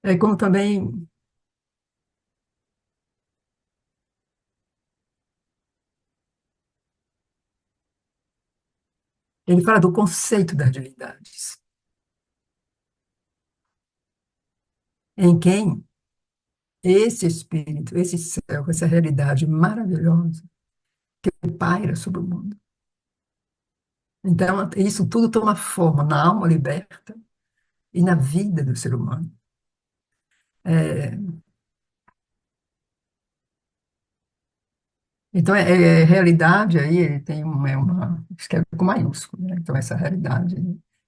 É como também ele fala do conceito das divindades, em quem esse espírito, esse céu, essa realidade maravilhosa que paira sobre o mundo. Então, isso tudo toma forma na alma liberta e na vida do ser humano. É, então, realidade aí, ele tem escreve com maiúsculo, né? Então, essa realidade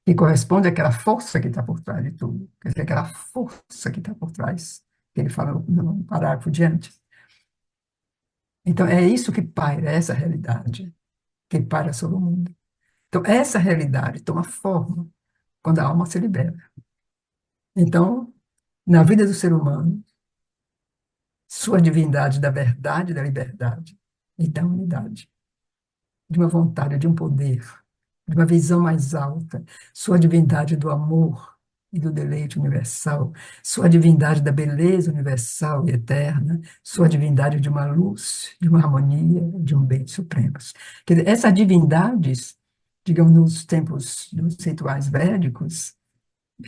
que corresponde àquela força que está por trás de tudo, quer dizer, aquela força que está por trás, que ele fala no parágrafo diante. Então, é isso que paira, é essa realidade que paira sobre o mundo. Então, essa realidade toma forma quando a alma se libera. Então, na vida do ser humano, sua divindade da verdade, da liberdade e da unidade, de uma vontade, de um poder, de uma visão mais alta, sua divindade do amor e do deleite universal, sua divindade da beleza universal e eterna, sua divindade de uma luz, de uma harmonia, de um bem supremos. Quer dizer, essas divindades, digamos, nos tempos dos rituais védicos,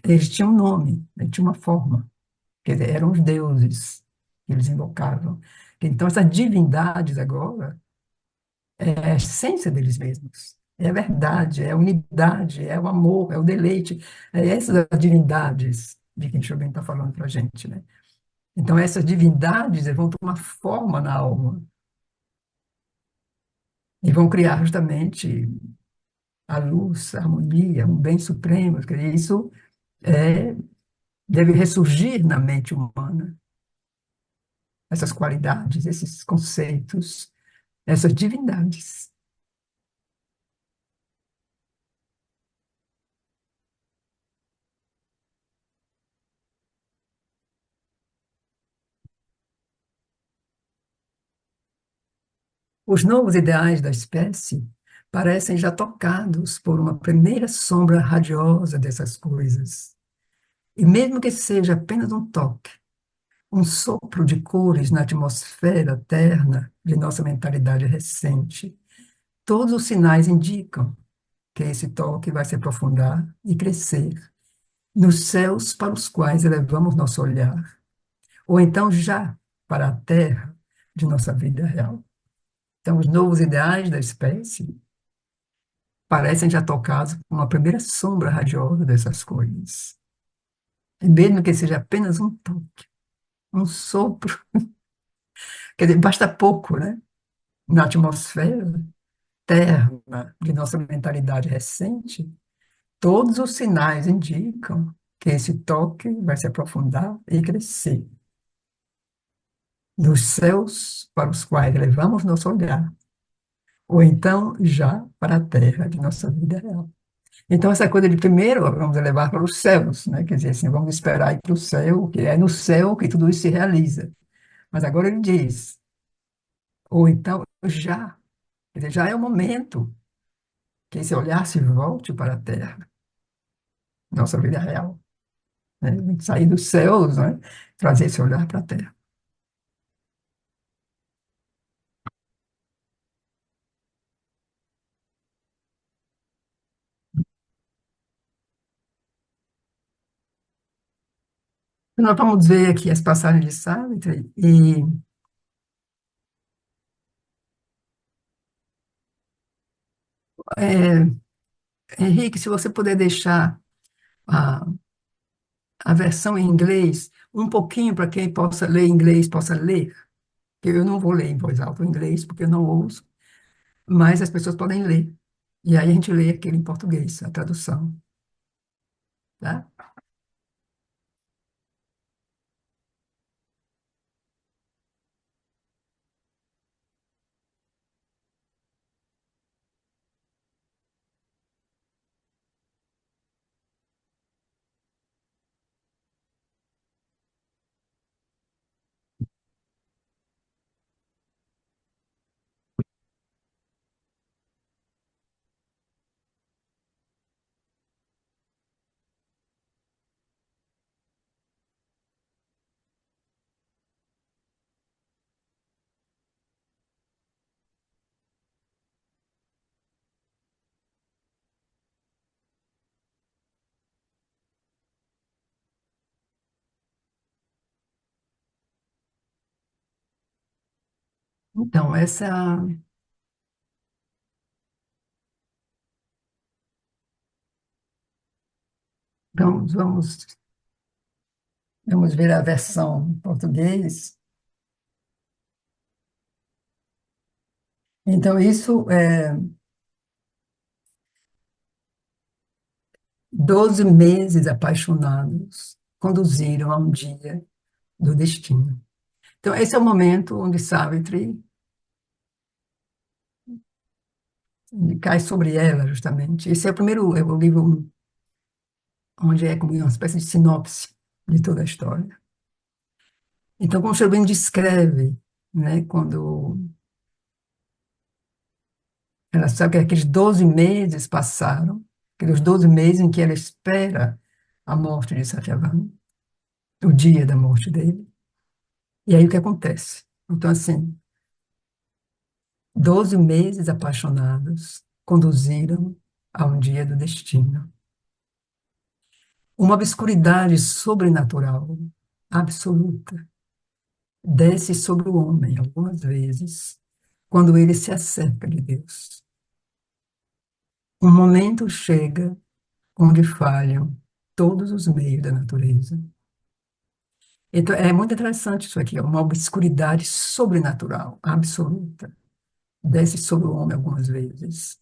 eles tinham um nome, eles tinham uma forma, quer dizer, eram os deuses que eles invocavam. Então, essas divindades agora é a essência deles mesmos. É a verdade, é a unidade, é o amor, é o deleite. É essas as divindades de quem Chopin está falando para a gente, né? Então, essas divindades vão tomar forma na alma e vão criar justamente a luz, a harmonia, um bem supremo. Quer dizer, isso é, deve ressurgir na mente humana, essas qualidades, esses conceitos, essas divindades. Os novos ideais da espécie parecem já tocados por uma primeira sombra radiosa dessas coisas. E mesmo que seja apenas um toque, um sopro de cores na atmosfera terna de nossa mentalidade recente, todos os sinais indicam que esse toque vai se aprofundar e crescer nos céus para os quais elevamos nosso olhar, ou então já para a terra de nossa vida real. Então, os novos ideais da espécie parecem já tocados por uma primeira sombra radiosa dessas coisas. E mesmo que seja apenas um toque, um sopro, quer dizer, basta pouco, né? Na atmosfera terna de nossa mentalidade recente, todos os sinais indicam que esse toque vai se aprofundar e crescer dos céus para os quais levamos nosso olhar, ou então já para a terra de nossa vida real. Então, essa coisa de primeiro vamos levar para os céus, né? Quer dizer, assim, vamos esperar ir para o céu, que é no céu que tudo isso se realiza. Mas agora ele diz, ou então já, quer dizer, já é o momento que esse olhar se volte para a terra, nossa vida real, né? Sair dos céus, né? Trazer esse olhar para a terra. Nós vamos ver aqui as passagens de Savitri e, é, Henrique, se você puder deixar a, a versão em inglês um pouquinho para quem possa ler inglês, possa ler, que eu não vou ler em voz alta o inglês, porque eu não ouço, mas as pessoas podem ler. E aí a gente lê aquele em português, a tradução, tá? Então, vamos, vamos, vamos ver a versão em português. Então, isso é 12 meses apaixonados conduziram a um dia do destino. Então, esse é o momento onde Savitri cai sobre ela, justamente. Esse é o primeiro, é o livro onde é como uma espécie de sinopse de toda a história. Então, como Cherubim descreve, né, quando ela sabe que aqueles 12 meses passaram, aqueles 12 meses em que ela espera a morte de Satyavan, o dia da morte dele, e aí o que acontece? Então, assim, 12 meses apaixonados conduziram a um dia do destino. Uma obscuridade sobrenatural, absoluta, desce sobre o homem algumas vezes, quando ele se acerca de Deus. Um momento chega onde falham todos os meios da natureza. Então, é muito interessante isso aqui, é uma obscuridade sobrenatural, absoluta, desce sobre o homem algumas vezes,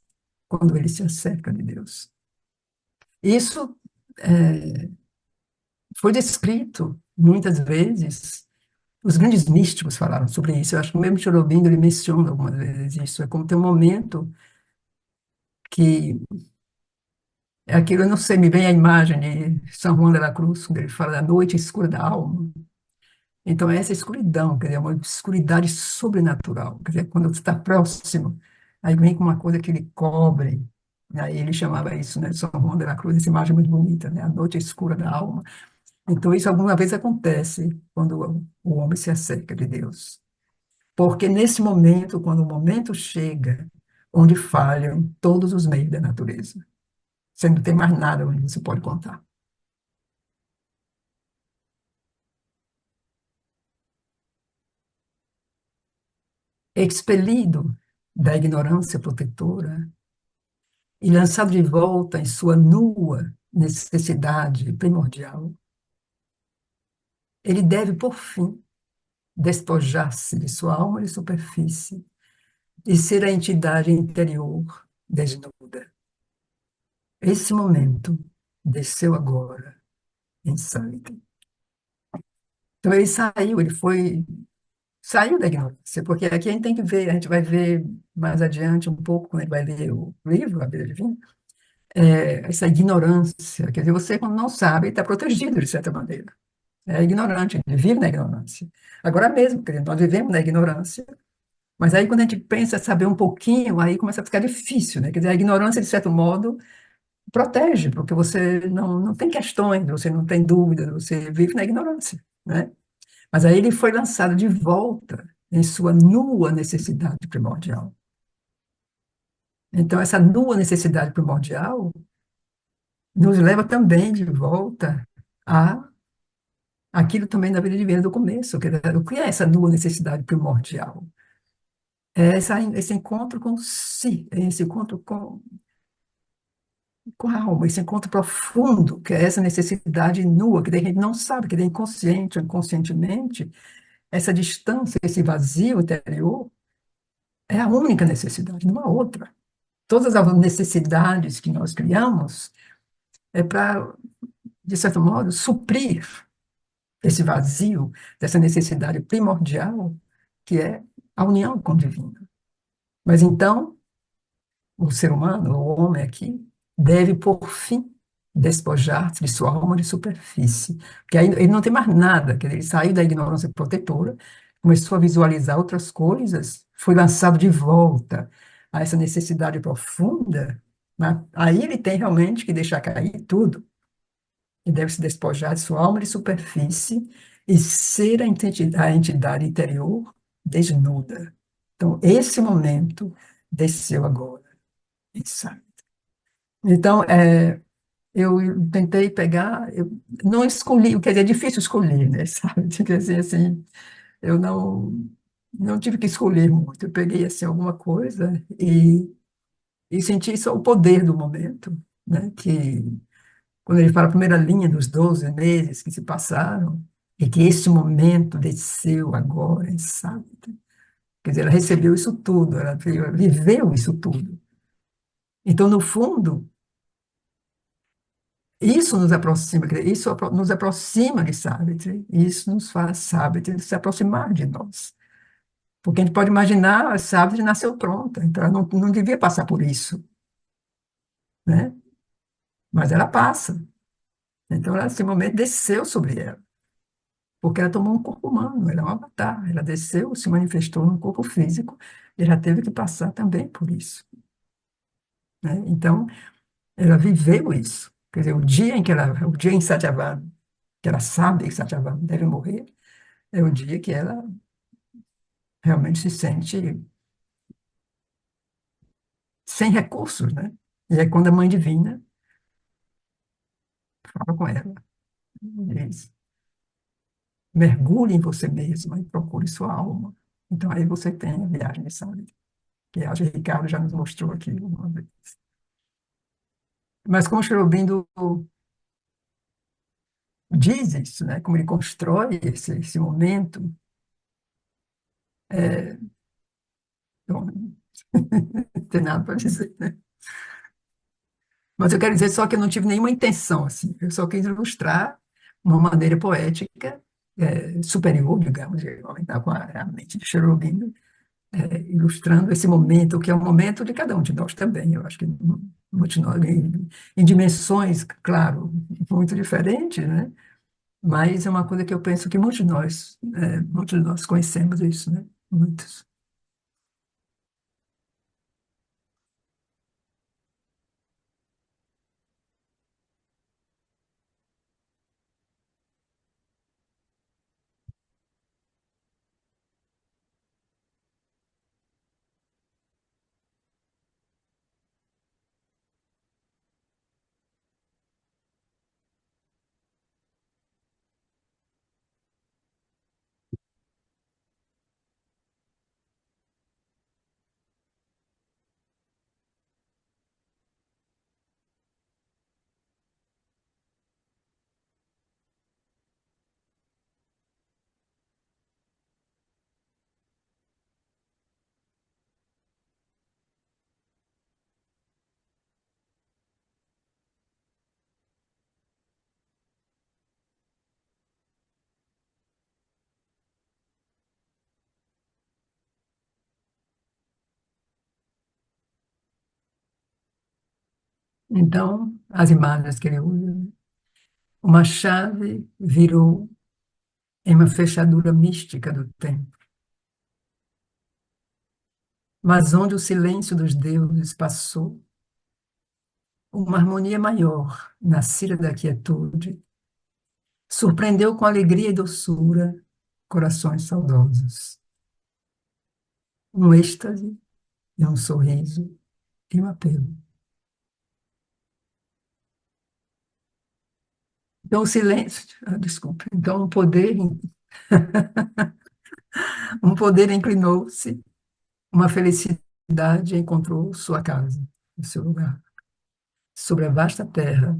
quando ele se acerca de Deus. Isso foi descrito muitas vezes, os grandes místicos falaram sobre isso, eu acho que mesmo Aurobindo ele menciona algumas vezes isso, é como tem um momento que, é aquilo, eu não sei, me vem a imagem de São Juan de la Cruz, quando ele fala da noite escura da alma. Então, é essa escuridão, quer dizer, é uma escuridade sobrenatural, quer dizer, quando você está próximo, aí vem com uma coisa que ele cobre, aí ele chamava isso, né, São Juan de la Cruz, essa imagem muito bonita, né, a noite escura da alma. Então, isso alguma vez acontece quando o homem se acerca de Deus. Porque nesse momento, quando o momento chega, onde falham todos os meios da natureza, você não tem mais nada onde você pode contar. Expelido da ignorância protetora e lançado de volta em sua nua necessidade primordial, ele deve, por fim, despojar-se de sua alma de superfície e ser a entidade interior desnuda. Esse momento desceu agora em Sankey. Então ele saiu, saiu da ignorância, porque aqui a gente tem que ver, a gente vai ver mais adiante um pouco, quando a gente vai ler o livro, A Vida Divina, essa ignorância, quer dizer, você quando não sabe, está protegido de certa maneira. É ignorante, ele vive na ignorância. Agora mesmo, quer dizer, nós vivemos na ignorância, mas aí quando a gente pensa saber um pouquinho, aí começa a ficar difícil, né? Quer dizer, a ignorância, de certo modo, protege, porque você não tem questões, você não tem dúvidas, você vive na ignorância, né? Mas aí ele foi lançado de volta em sua nua necessidade primordial. Então, essa nua necessidade primordial nos leva também de volta a aquilo também da vida divina do começo. O que é essa nua necessidade primordial? É esse encontro com si, é esse encontro com a alma, esse encontro profundo, que é essa necessidade nua, que a gente não sabe, que é inconsciente ou inconscientemente, essa distância, esse vazio interior, é a única necessidade, não há outra. Todas as necessidades que nós criamos é para, de certo modo, suprir esse vazio, dessa necessidade primordial, que é a união com o divino. Mas então, o ser humano, o homem aqui, deve, por fim, despojar-se de sua alma de superfície, porque aí ele não tem mais nada, quer dizer, ele saiu da ignorância protetora, começou a visualizar outras coisas, foi lançado de volta a essa necessidade profunda, né? Aí ele tem realmente que deixar cair tudo, e deve se despojar de sua alma de superfície e ser a entidade interior desnuda. Então, esse momento desceu agora, sabe? Então, eu tentei pegar, eu não escolhi, quer dizer, é difícil escolher, né, sabe? Quer dizer, assim, eu não. não tive que escolher muito. Eu peguei assim alguma coisa e senti só o poder do momento, né? Que quando ele fala a primeira linha dos 12 meses que se passaram, e que esse momento desceu agora, sabe? Quer dizer, ela recebeu isso tudo, ela viveu isso tudo. Então, no fundo, isso nos aproxima, quer dizer, nos aproxima de Savitri, isso nos faz Savitri se aproximar de nós. Porque a gente pode imaginar, a Savitri nasceu pronta, então ela não devia passar por isso, né? Mas ela passa. Então, esse momento desceu sobre ela, porque ela tomou um corpo humano, ela é um avatar, ela desceu, se manifestou num corpo físico, e ela teve que passar também por isso, né? Então, ela viveu isso. Quer dizer, o dia em Satyavana, que ela sabe que Satyavana deve morrer, é o dia que ela realmente se sente sem recursos, né? E é quando a Mãe Divina fala com ela, diz, mergulhe em você mesma e procure sua alma. Então aí você tem a viagem de Savitri, que a Ricardo já nos mostrou aqui uma vez. Mas como o Sri Aurobindo diz isso, né? Como ele constrói esse momento, é, bom, não tem nada para dizer, né? Mas eu quero dizer só que eu não tive nenhuma intenção, assim. Eu só quis ilustrar uma maneira poética, superior, digamos, de aumentar com a mente de Cherubim, ilustrando esse momento, que é o momento de cada um de nós também. Eu acho que muitos de nós, em dimensões, claro, muito diferentes, né? Mas é uma coisa que eu penso que muitos de nós conhecemos isso, né? Muitos. Então, as imagens que ele usa, né? Uma chave virou em uma fechadura mística do tempo, mas onde o silêncio dos deuses passou, uma harmonia maior, nascida da quietude, surpreendeu com alegria e doçura corações saudosos. Um êxtase e um sorriso e um apelo. Então, o silêncio, desculpe, então um poder inclinou-se, uma felicidade encontrou sua casa, o seu lugar. Sobre a vasta terra,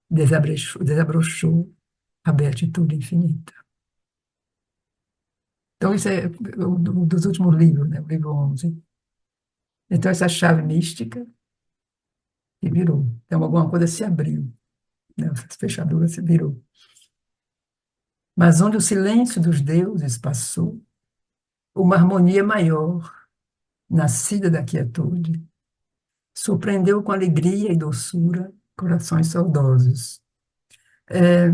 desabrochou a beatitude infinita. Então, isso é um dos últimos livros, né? O livro 11. Então, essa chave mística se virou. Então, alguma coisa se abriu, né? Essa fechadura se virou. Mas onde o silêncio dos deuses passou, uma harmonia maior, nascida da quietude, surpreendeu com alegria e doçura corações saudosos. É,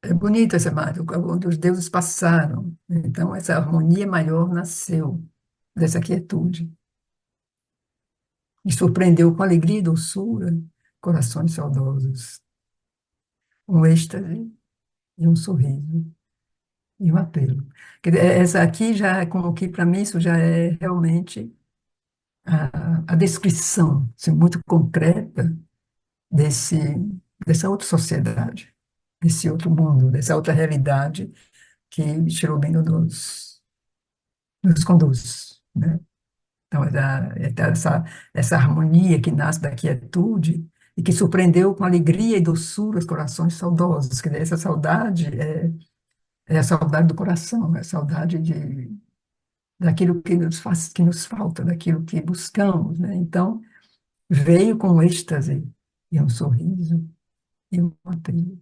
é bonito essa imagem, onde os deuses passaram. Então, essa harmonia maior nasceu dessa quietude. E surpreendeu com alegria e doçura corações saudosos. Um êxtase e um sorriso e um apelo. Quer dizer, essa aqui já é como que, para mim, isso já é realmente a descrição assim, muito concreta desse, dessa outra sociedade. desse outro mundo, dessa outra realidade que Cherubim nos conduz, né? Então, essa harmonia que nasce da quietude e que surpreendeu com alegria e doçura os corações saudosos. Quer dizer, essa saudade é a saudade do coração, é a saudade daquilo que nos faz, que nos falta, daquilo que buscamos, né? Então, veio com um êxtase e um sorriso e uma trilha.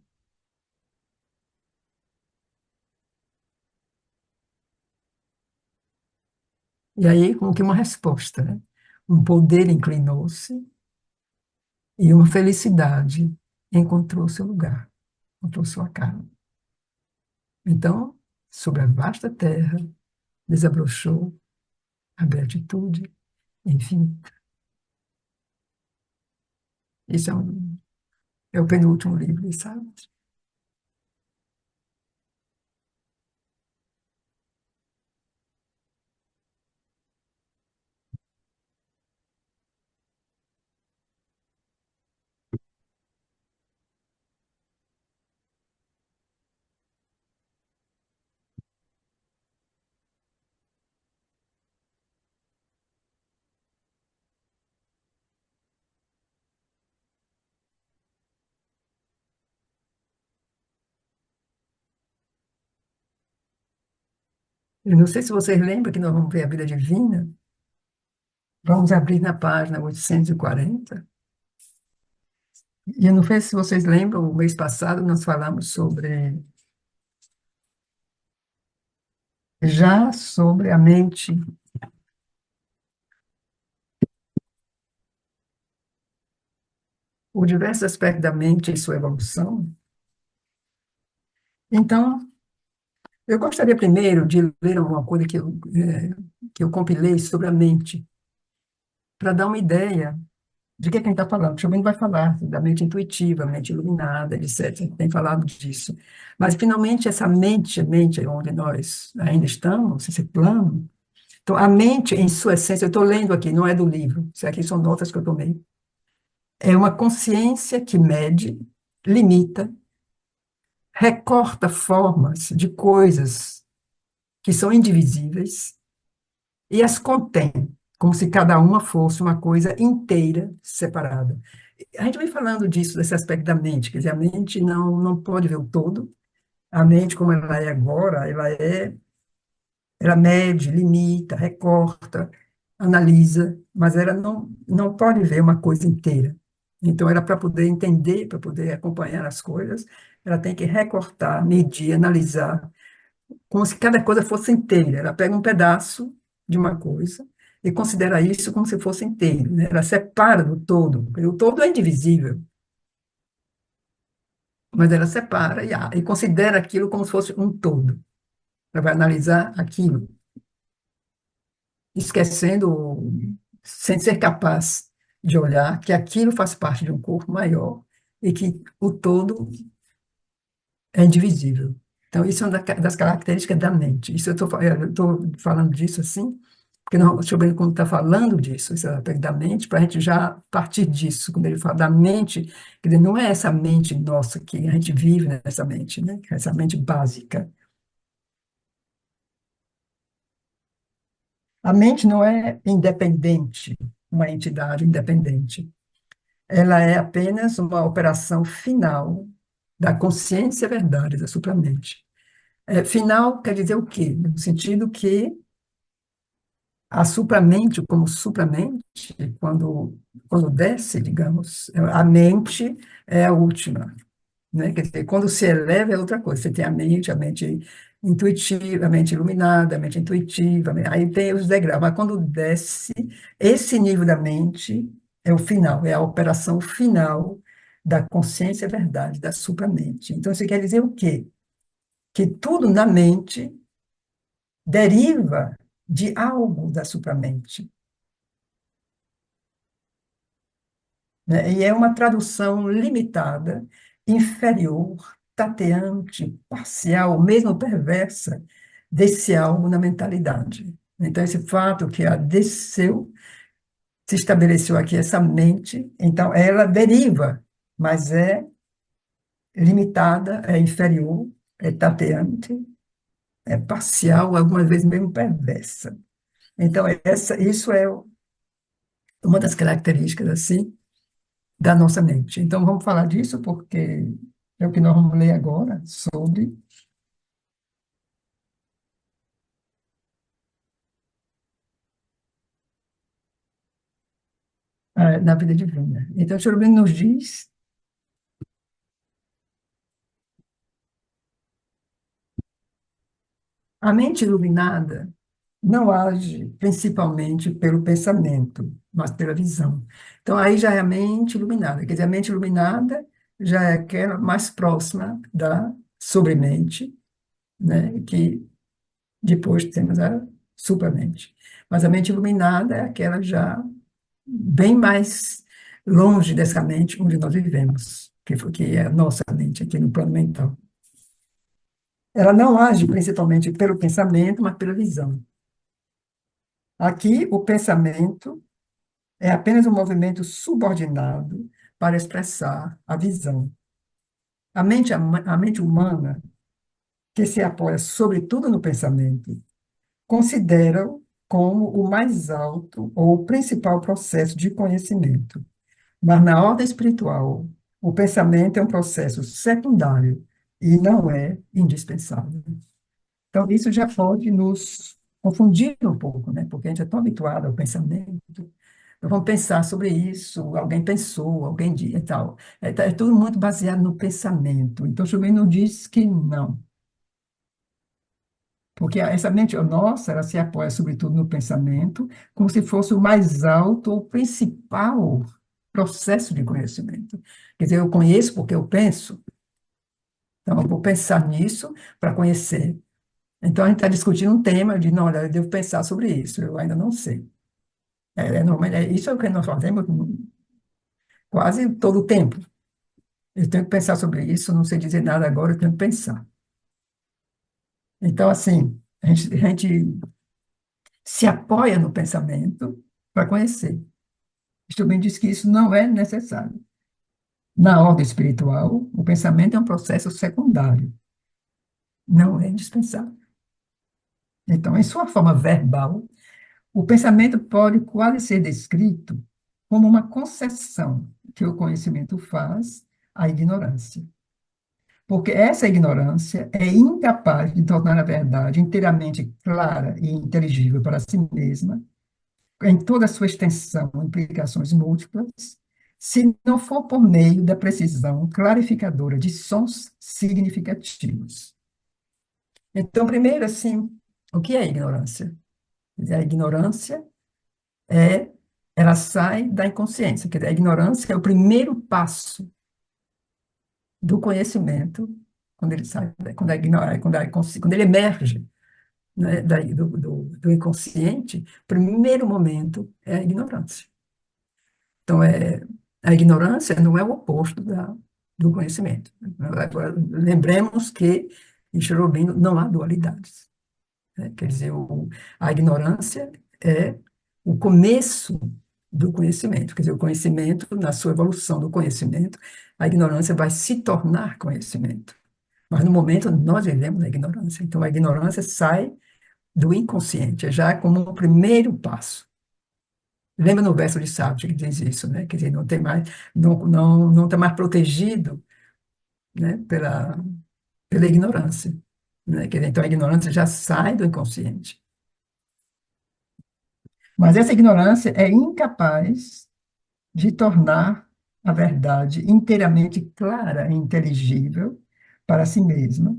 E aí, como que uma resposta, né? Um poder inclinou-se e uma felicidade encontrou seu lugar, encontrou sua casa. Então, sobre a vasta terra, desabrochou a beatitude infinita. Isso é o penúltimo livro, sabe? Eu não sei se vocês lembram que nós vamos ver a vida divina. Vamos abrir na página 840. E eu não sei se vocês lembram, o mês passado nós falamos já sobre a mente, o diversos aspectos da mente e sua evolução. Então, eu gostaria primeiro de ler alguma coisa que eu compilei sobre a mente, para dar uma ideia de que é quem está falando. O Chomino vai falar da mente intuitiva, mente iluminada, etc. Tem falado disso. Mas, finalmente, essa mente, a mente onde nós ainda estamos, esse plano. Então, a mente, em sua essência, eu estou lendo aqui, não é do livro, isso aqui são notas que eu tomei. É uma consciência que mede, limita, recorta formas de coisas que são indivisíveis e as contém, como se cada uma fosse uma coisa inteira, separada. A gente vem falando disso, desse aspecto da mente, quer dizer, a mente não pode ver o todo, a mente, como ela é agora, ela mede, limita, recorta, analisa, mas ela não pode ver uma coisa inteira. Então, ela, para poder entender, para poder acompanhar as coisas, ela tem que recortar, medir, analisar, como se cada coisa fosse inteira. Ela pega um pedaço de uma coisa e considera isso como se fosse inteiro, né? Ela separa do todo, porque o todo é indivisível, mas ela separa e considera aquilo como se fosse um todo. Ela vai analisar aquilo, esquecendo, sem ser capaz de olhar que aquilo faz parte de um corpo maior e que o todo é indivisível. Então, isso é uma das características da mente. Isso eu estou falando disso assim, porque não, deixa eu ver como está falando disso, esse aspecto da mente, para a gente já partir disso, quando ele fala da mente, quer dizer, não é essa mente nossa que a gente vive nessa mente, né? Essa mente básica. A mente não é independente, uma entidade independente. Ela é apenas uma operação final da consciência verdade da supramente. Final quer dizer o quê? No sentido que a supramente, como supramente, quando desce, digamos, a mente é a última, né? Quer dizer, quando se eleva é outra coisa. Você tem a mente intuitiva, a mente iluminada, a mente intuitiva, aí tem os degraus. Mas quando desce, esse nível da mente é o final, é a operação final da consciência verdade, da supramente. Então, isso quer dizer o quê? Que tudo na mente deriva de algo da supramente, né? E é uma tradução limitada, inferior, tateante, parcial, mesmo perversa, desse algo na mentalidade. Então, esse fato que a desceu, se estabeleceu aqui essa mente, então ela deriva, mas é limitada, é inferior, é tateante, é parcial, algumas vezes mesmo perversa. Então, isso é uma das características, assim, da nossa mente. Então, vamos falar disso porque é o que nós vamos ler agora sobre na vida divina. Então, Cherubim nos diz, a mente iluminada não age principalmente pelo pensamento, mas pela visão. Então, aí já é a mente iluminada. Quer dizer, a mente iluminada já é aquela mais próxima da sobremente, né? Que depois temos a supramente. Mas a mente iluminada é aquela já bem mais longe dessa mente onde nós vivemos, que é a nossa mente aqui no plano mental. Ela não age principalmente pelo pensamento, mas pela visão. Aqui, o pensamento é apenas um movimento subordinado para expressar a visão. A mente humana, que se apoia sobretudo no pensamento, considera-o como o mais alto ou o principal processo de conhecimento. Mas na ordem espiritual, o pensamento é um processo secundário e não é indispensável. Então, isso já pode nos confundir um pouco, né? Porque a gente é tão habituado ao pensamento. Então, vamos pensar sobre isso, alguém pensou, alguém disse e tal. É tudo muito baseado no pensamento. Então, Chumei não diz que não, porque essa mente nossa, ela se apoia sobretudo no pensamento, como se fosse o mais alto ou principal processo de conhecimento. Quer dizer, eu conheço porque eu penso, então eu vou pensar nisso para conhecer. Então, a gente está discutindo um tema de, não, olha, eu devo pensar sobre isso, eu ainda não sei. Isso é o que nós fazemos quase todo o tempo. Eu tenho que pensar sobre isso, não sei dizer nada agora, eu tenho que pensar. Então, assim, a gente se apoia no pensamento para conhecer. Também diz que isso não é necessário. Na ordem espiritual, o pensamento é um processo secundário, não é indispensável. Então, em sua forma verbal, o pensamento pode quase ser descrito como uma concessão que o conhecimento faz à ignorância. Porque essa ignorância é incapaz de tornar a verdade inteiramente clara e inteligível para si mesma, em toda a sua extensão, implicações múltiplas, se não for por meio da precisão clarificadora de sons significativos. Então, primeiro, assim, o que é ignorância? A ignorância é, ela sai da inconsciência, quer dizer, a ignorância é o primeiro passo do conhecimento, quando ele sai, quando ele emerge, né, do inconsciente, o primeiro momento é a ignorância. Então, a ignorância não é o oposto do conhecimento. Agora, lembremos que em Cherubim não há dualidades, né? Quer dizer, a ignorância é o começo do conhecimento. Quer dizer, o conhecimento, na sua evolução do conhecimento, a ignorância vai se tornar conhecimento. Mas no momento nós vivemos na ignorância. Então a ignorância sai do inconsciente, é já como um primeiro passo. Lembra no verso de Sartre que diz isso, né? Quer dizer, não tem mais, não está mais protegido, né? Pela ignorância, né? Quer dizer, então a ignorância já sai do inconsciente. Mas essa ignorância é incapaz de tornar a verdade inteiramente clara e inteligível para si mesma,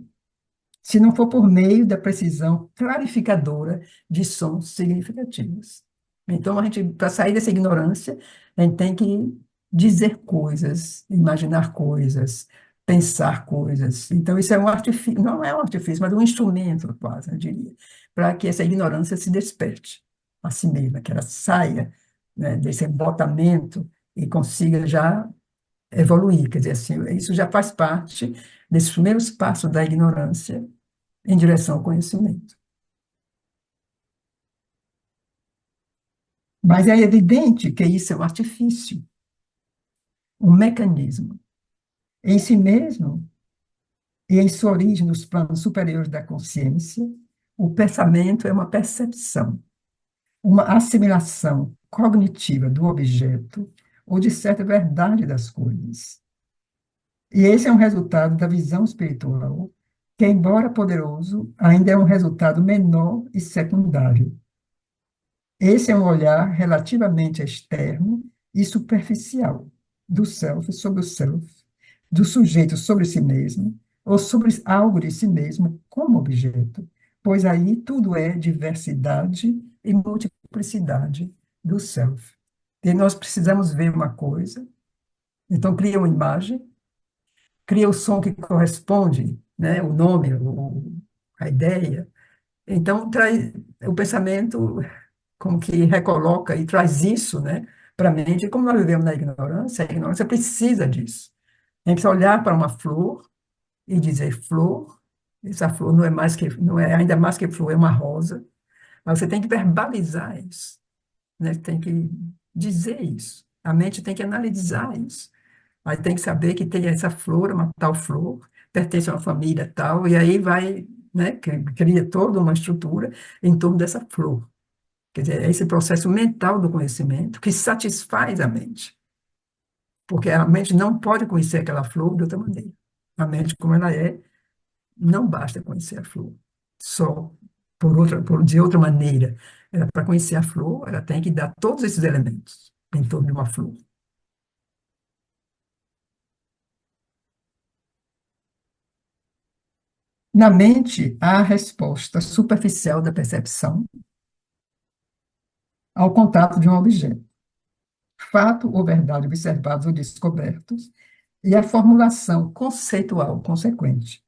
se não for por meio da precisão clarificadora de sons significativos. Então, para sair dessa ignorância, a gente tem que dizer coisas, imaginar coisas, pensar coisas. Então, isso é um artifício, não é um artifício, mas um instrumento, quase, eu diria, para que essa ignorância se desperte a si mesma, que ela saia, né, desse embotamento e consiga já evoluir. Quer dizer, assim, isso já faz parte desses primeiros passos da ignorância em direção ao conhecimento. Mas é evidente que isso é um artifício, um mecanismo. Em si mesmo e em sua origem nos planos superiores da consciência, o pensamento é uma percepção, uma assimilação cognitiva do objeto ou de certa verdade das coisas. E esse é um resultado da visão espiritual, que, embora poderoso, ainda é um resultado menor e secundário. Esse é um olhar relativamente externo e superficial do self sobre o self, do sujeito sobre si mesmo, ou sobre algo de si mesmo como objeto, pois aí tudo é diversidade e multiplicidade do self. E nós precisamos ver uma coisa, então cria uma imagem, cria o som que corresponde, né, o nome, a ideia. Então, traz o pensamento como que recoloca e traz isso, né, para a mente. E como nós vivemos na ignorância, a ignorância precisa disso. A gente precisa olhar para uma flor e dizer flor, essa flor não é mais que, não é ainda mais que flor, é uma rosa. Mas você tem que verbalizar isso, né? Tem que dizer isso. A mente tem que analisar isso. Aí tem que saber que tem essa flor, uma tal flor, pertence a uma família tal, e aí vai, né, cria toda uma estrutura em torno dessa flor. Quer dizer, é esse processo mental do conhecimento que satisfaz a mente, porque a mente não pode conhecer aquela flor de outra maneira. A mente, como ela é, não basta conhecer a flor só de outra maneira. Para conhecer a flor, ela tem que dar todos esses elementos em torno de uma flor. Na mente, há a resposta superficial da percepção ao contato de um objeto, fato ou verdade observados ou descobertos, e a formulação conceitual consequente.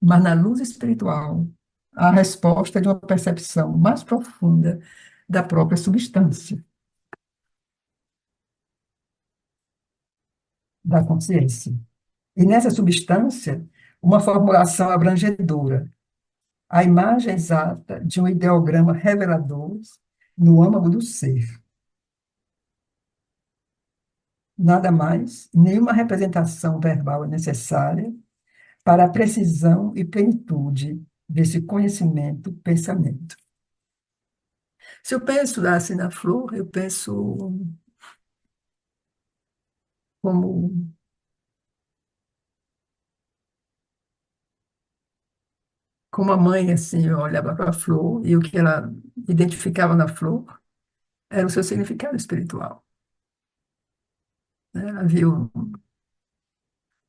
Mas na luz espiritual, a resposta é de uma percepção mais profunda da própria substância, da consciência. E nessa substância, uma formulação abrangedora, a imagem exata de um ideograma revelador no âmago do ser. Nada mais, nenhuma representação verbal é necessária para a precisão e plenitude desse conhecimento-pensamento. Se eu penso assim na flor, eu penso como, como a mãe, assim, olhava para a flor e o que ela identificava na flor era o seu significado espiritual, né? Ela viu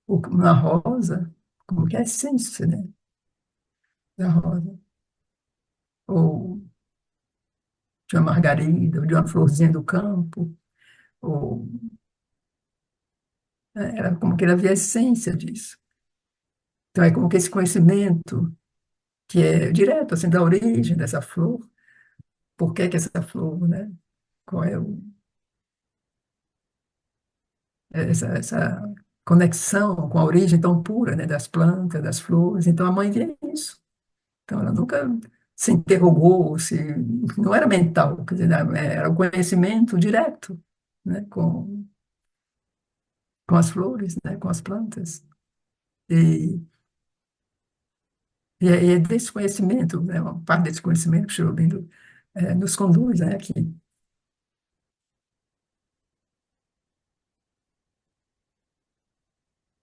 uma rosa como que é a essência, né, da rosa, ou de uma margarida, ou de uma florzinha do campo, ou, né, era como que ela via a essência disso. Então, é como que esse conhecimento, que é direto, assim, da origem dessa flor, por que que essa flor, né? Qual é essa conexão com a origem tão pura, né, das plantas, das flores. Então, a mãe via isso. Então, ela nunca se interrogou, não era mental, quer dizer, era o conhecimento direto, né, com as flores, né, com as plantas. E, e é desse conhecimento, né, uma parte desse conhecimento que o Sri Aurobindo nos conduz, né, aqui.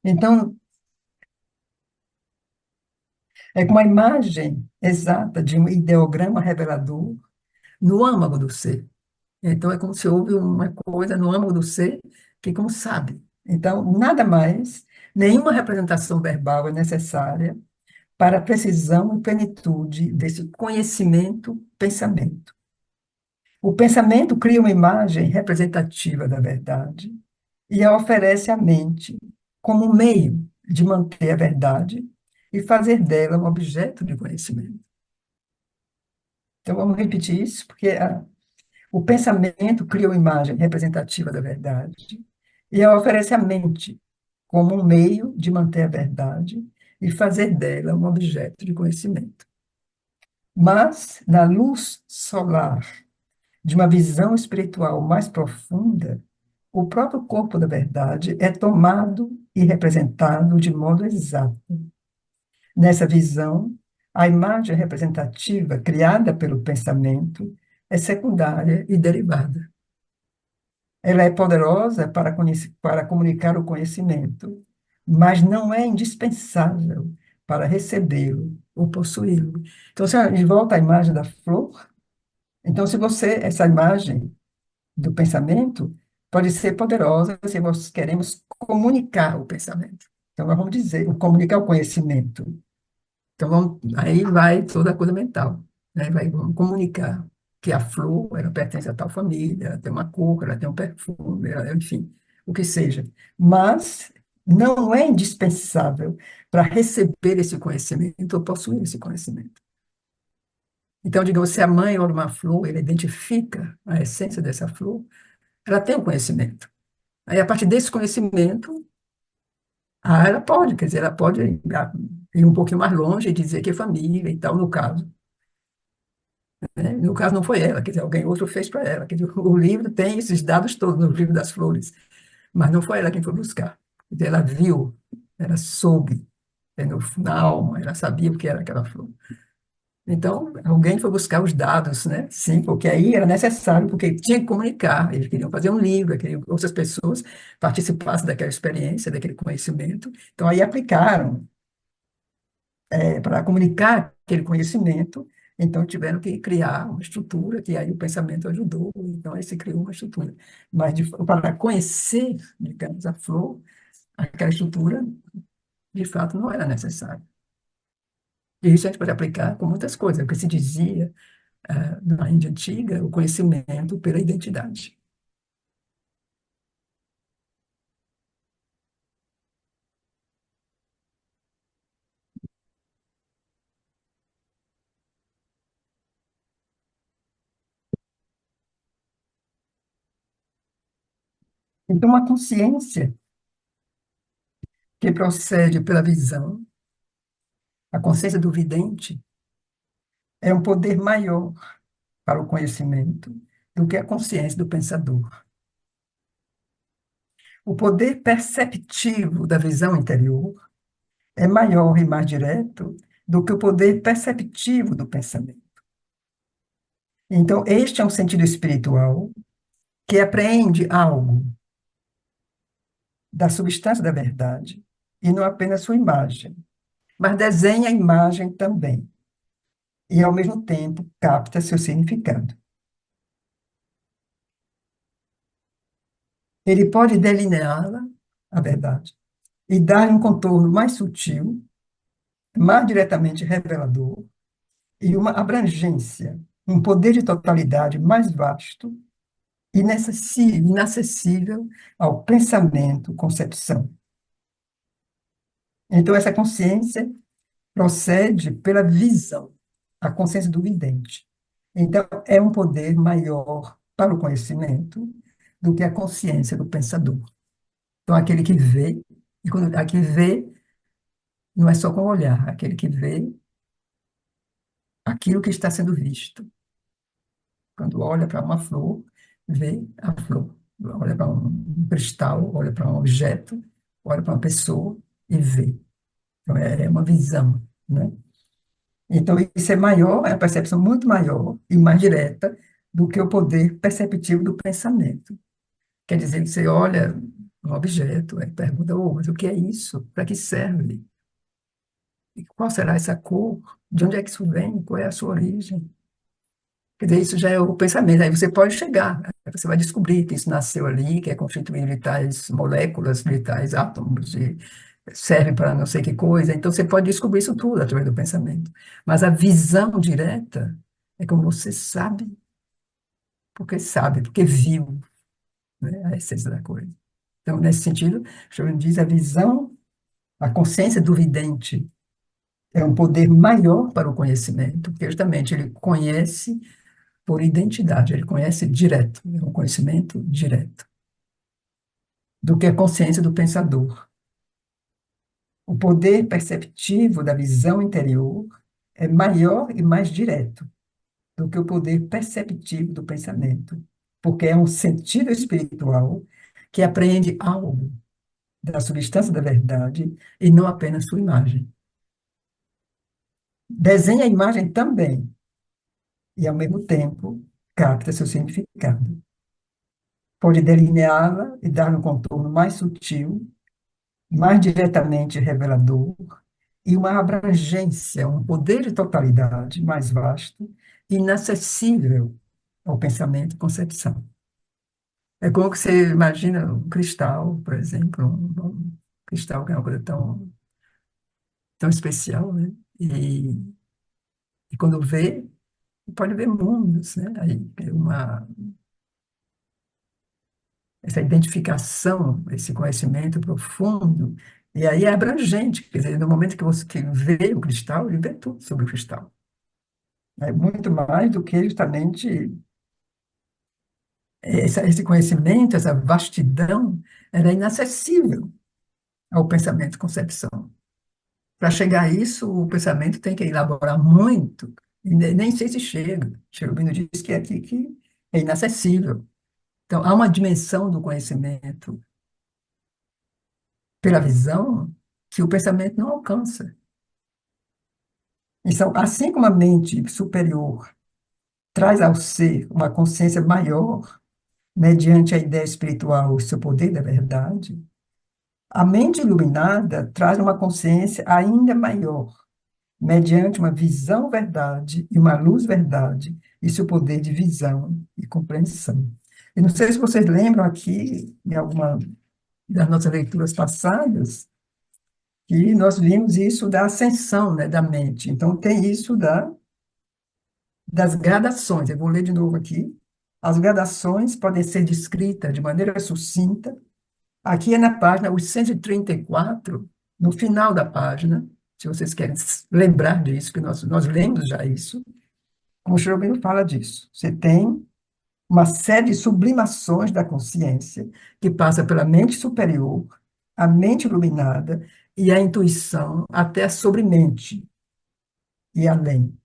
Então, é com a imagem exata de um ideograma revelador no âmago do ser. Então, é como se houve uma coisa no âmago do ser que, como sabe. Então, nada mais, nenhuma representação verbal é necessária para a precisão e plenitude desse conhecimento-pensamento. O pensamento cria uma imagem representativa da verdade e a oferece à mente como um meio de manter a verdade e fazer dela um objeto de conhecimento. Então, vamos repetir isso, porque o pensamento cria uma imagem representativa da verdade e a oferece à mente como um meio de manter a verdade e fazer dela um objeto de conhecimento. Mas, na luz solar de uma visão espiritual mais profunda, o próprio corpo da verdade é tomado e representado de modo exato. Nessa visão, a imagem representativa criada pelo pensamento é secundária e derivada. Ela é poderosa para comunicar o conhecimento, mas não é indispensável para recebê-lo ou possuí-lo. Então, se a gente volta à imagem da flor, então, se você, essa imagem do pensamento, pode ser poderosa se nós queremos comunicar o pensamento. Então, nós vamos dizer, comunicar o conhecimento. Então, aí vai toda a coisa mental, né? Vamos comunicar que a flor, ela pertence a tal família, ela tem uma cor, ela tem um perfume, enfim, o que seja. Mas não é indispensável para receber esse conhecimento ou possuir esse conhecimento. Então, digamos, se a mãe olha uma flor, ela identifica a essência dessa flor, ela tem o conhecimento. Aí, a partir desse conhecimento, ela pode, quer dizer, ela pode ir um pouquinho mais longe e dizer que é família e tal, no caso. Né? No caso, não foi ela, quer dizer, alguém outro fez para ela. Quer dizer, o livro tem esses dados todos no livro das flores, mas não foi ela quem foi buscar. Quer dizer, ela viu, ela soube, na alma, ela sabia o que era aquela flor. Então, alguém foi buscar os dados, né? Sim, porque aí era necessário, porque tinha que comunicar. Eles queriam fazer um livro, queriam que outras pessoas participassem daquela experiência, daquele conhecimento. Então, aí aplicaram para comunicar aquele conhecimento, então tiveram que criar uma estrutura, que aí o pensamento ajudou, então aí se criou uma estrutura. Mas para conhecer, digamos, a flor, aquela estrutura, de fato, não era necessária. E isso a gente pode aplicar com muitas coisas, o que se dizia na Índia Antiga, o conhecimento pela identidade. Então, uma consciência que procede pela visão, a consciência do vidente, é um poder maior para o conhecimento do que a consciência do pensador. O poder perceptivo da visão interior é maior e mais direto do que o poder perceptivo do pensamento. Então, este é um sentido espiritual que apreende algo da substância da verdade, e não apenas sua imagem, mas desenha a imagem também, e ao mesmo tempo capta seu significado. Ele pode delineá-la, a verdade, e dar um contorno mais sutil, mais diretamente revelador, e uma abrangência, um poder de totalidade mais vasto e inacessível ao pensamento, concepção. Então, essa consciência procede pela visão, a consciência do vidente. Então, é um poder maior para o conhecimento do que a consciência do pensador. Então, aquele que vê, e quando aquele vê, não é só com o olhar, aquele que vê aquilo que está sendo visto. Quando olha para uma flor, vê a flor. Olha para um cristal, olha para um objeto, olha para uma pessoa e vê. Então, é uma visão, né? Então, isso é maior, é uma percepção muito maior e mais direta do que o poder perceptivo do pensamento. Quer dizer, que você olha um objeto, aí pergunta, oh, mas o que é isso? Para que serve? E qual será essa cor? De onde é que isso vem? Qual é a sua origem? Quer dizer, isso já é o pensamento. Aí você pode chegar, aí você vai descobrir que isso nasceu ali, que é constituído de tais moléculas, de tais átomos, e serve para não sei que coisa. Então você pode descobrir isso tudo através do pensamento. Mas a visão direta é como você sabe, porque viu, né, a essência da coisa. Então, nesse sentido, Schelling diz a visão, a consciência do vidente é um poder maior para o conhecimento, porque justamente ele conhece por identidade, ele conhece direto, é um conhecimento direto, do que a consciência do pensador. O poder perceptivo da visão interior é maior e mais direto do que o poder perceptivo do pensamento, porque é um sentido espiritual que apreende algo da substância da verdade e não apenas sua imagem. Desenha a imagem também e, ao mesmo tempo, capta seu significado. Pode delineá-la e dar um contorno mais sutil, mais diretamente revelador, e uma abrangência, um poder de totalidade mais vasto, inacessível ao pensamento e concepção. É como que você imagina um cristal, por exemplo, um cristal que é uma coisa tão especial, né? E quando vê, pode ver mundos, né? Aí é essa identificação, esse conhecimento profundo, e aí é abrangente, quer dizer, no momento que você que vê o cristal, ele vê tudo sobre o cristal. É muito mais do que justamente esse conhecimento, essa vastidão, era inacessível ao pensamento e concepção. Para chegar a isso, o pensamento tem que elaborar muito, e nem sei se chega. Cherubino diz que é aqui que é inacessível. Então, há uma dimensão do conhecimento pela visão que o pensamento não alcança. Então, assim como a mente superior traz ao ser uma consciência maior, mediante a ideia espiritual e seu poder da verdade, a mente iluminada traz uma consciência ainda maior, mediante uma visão verdade e uma luz verdade e seu poder de visão e compreensão. E não sei se vocês lembram aqui, em alguma das nossas leituras passadas, que nós vimos isso da ascensão, né, da mente. Então, tem isso das gradações. Eu vou ler de novo aqui. As gradações podem ser descritas de maneira sucinta. Aqui é na página 834, no final da página, se vocês querem lembrar disso, que nós lemos já isso, como o Cherubino fala disso. Você tem uma série de sublimações da consciência que passa pela mente superior, a mente iluminada e a intuição até a sobremente e além.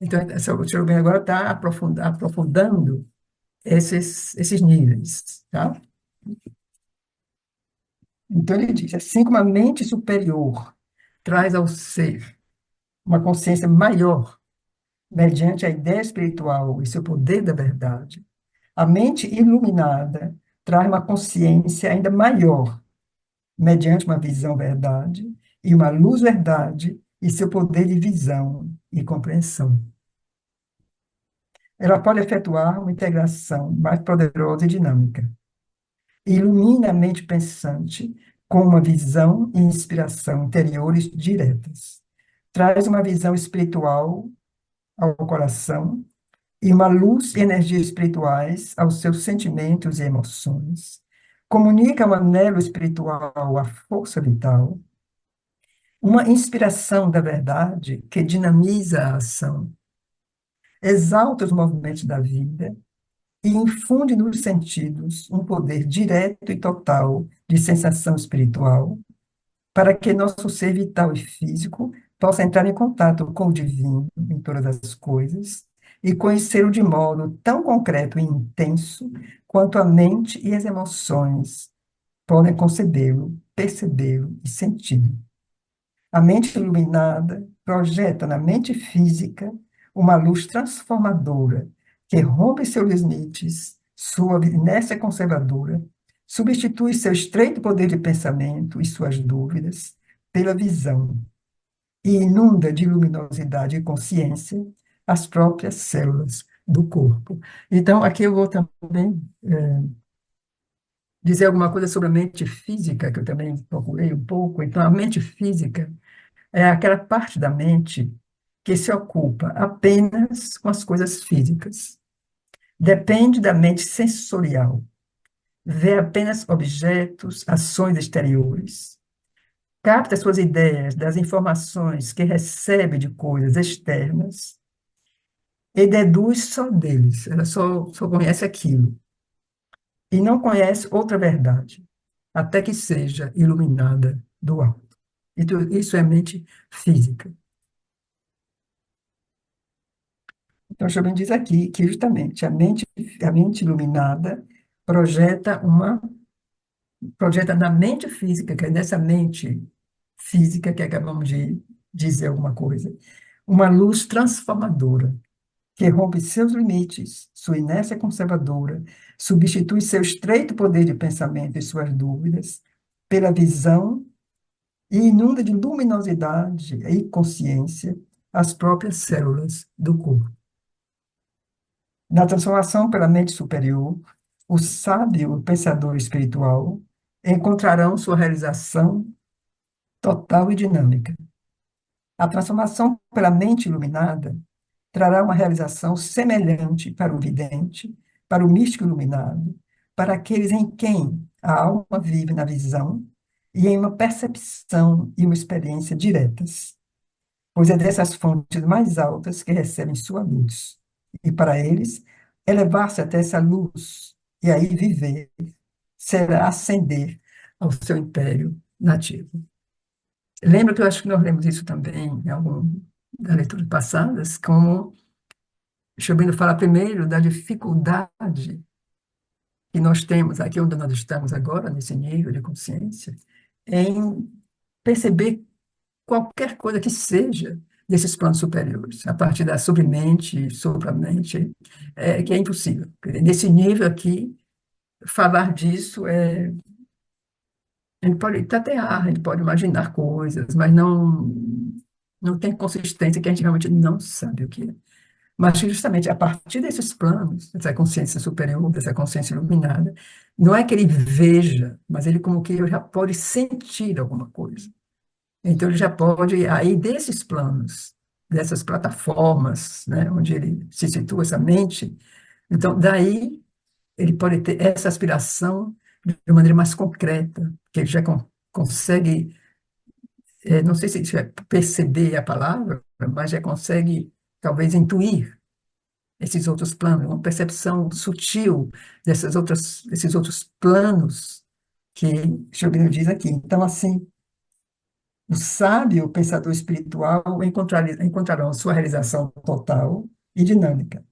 Então, o Cherubim agora está aprofundando esses níveis, tá? Então, ele diz, assim como a mente superior traz ao ser uma consciência maior, mediante a ideia espiritual e seu poder da verdade, a mente iluminada traz uma consciência ainda maior, mediante uma visão verdade e uma luz verdade e seu poder de visão e compreensão. Ela pode efetuar uma integração mais poderosa e dinâmica. Ilumina a mente pensante com uma visão e inspiração interiores diretas. Traz uma visão espiritual ao coração e uma luz e energia espirituais aos seus sentimentos e emoções. Comunica um anelo espiritual à força vital, uma inspiração da verdade que dinamiza a ação, exalta os movimentos da vida e infunde nos sentidos um poder direto e total de sensação espiritual, para que nosso ser vital e físico possa entrar em contato com o divino em todas as coisas e conhecê-lo de modo tão concreto e intenso quanto a mente e as emoções podem concebê-lo, percebê-lo e senti-lo. A mente iluminada projeta na mente física uma luz transformadora que rompe seus limites, sua inércia conservadora, substitui seu estreito poder de pensamento e suas dúvidas pela visão e inunda de luminosidade e consciência as próprias células do corpo. Então, aqui eu vou também dizer alguma coisa sobre a mente física, que eu também procurei um pouco. Então, a mente física é aquela parte da mente que se ocupa apenas com as coisas físicas. Depende da mente sensorial. Vê apenas objetos, ações exteriores. Capta suas ideias das informações que recebe de coisas externas e deduz só deles. Ela só conhece aquilo. E não conhece outra verdade, até que seja iluminada do alto. Isso é mente física. Então, Jobim diz aqui que justamente a mente iluminada projeta uma projeta na mente física, que é nessa mente física que acabamos de dizer alguma coisa, uma luz transformadora que rompe seus limites, sua inércia conservadora, substitui seu estreito poder de pensamento e suas dúvidas pela visão e inunda de luminosidade e consciência as próprias células do corpo. Na transformação pela mente superior, o sábio o pensador espiritual encontrarão sua realização total e dinâmica. A transformação pela mente iluminada trará uma realização semelhante para o vidente, para o místico iluminado, para aqueles em quem a alma vive na visão e em uma percepção e uma experiência diretas, pois é dessas fontes mais altas que recebem sua luz. E para eles, elevar-se até essa luz e aí viver será ascender ao seu império nativo. Lembra que eu acho que nós lemos isso também em algum das leituras passadas, como Chobino fala primeiro da dificuldade que nós temos aqui onde nós estamos agora, nesse nível de consciência, em perceber qualquer coisa que seja desses planos superiores, a partir da submente, supramente, que é impossível. Nesse nível aqui, falar disso a gente pode tatear, a gente pode imaginar coisas, mas não tem consistência que a gente realmente não sabe o que é. Mas justamente a partir desses planos, dessa consciência superior, dessa consciência iluminada, não é que ele veja, mas ele como que ele já pode sentir alguma coisa. Então ele já pode, aí desses planos, dessas plataformas, né, onde ele se situa essa mente, então daí ele pode ter essa aspiração de maneira mais concreta, que ele já consegue, não sei se isso é perceber a palavra, mas já consegue talvez intuir esses outros planos, uma percepção sutil desses outros planos que Jobim diz aqui. Então, assim, o sábio, o pensador espiritual, encontrarão sua realização total e dinâmica.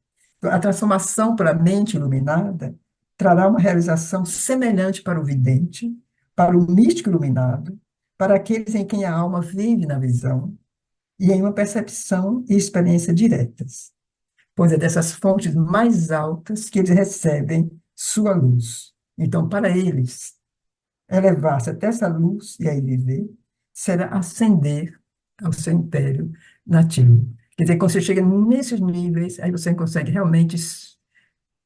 A transformação para a mente iluminada trará uma realização semelhante para o vidente, para o místico iluminado, para aqueles em quem a alma vive na visão e em uma percepção e experiência diretas, pois é dessas fontes mais altas que eles recebem sua luz. Então, para eles, elevar-se até essa luz e aí viver, será ascender ao seu império nativo. Quer dizer, quando você chega nesses níveis, aí você consegue realmente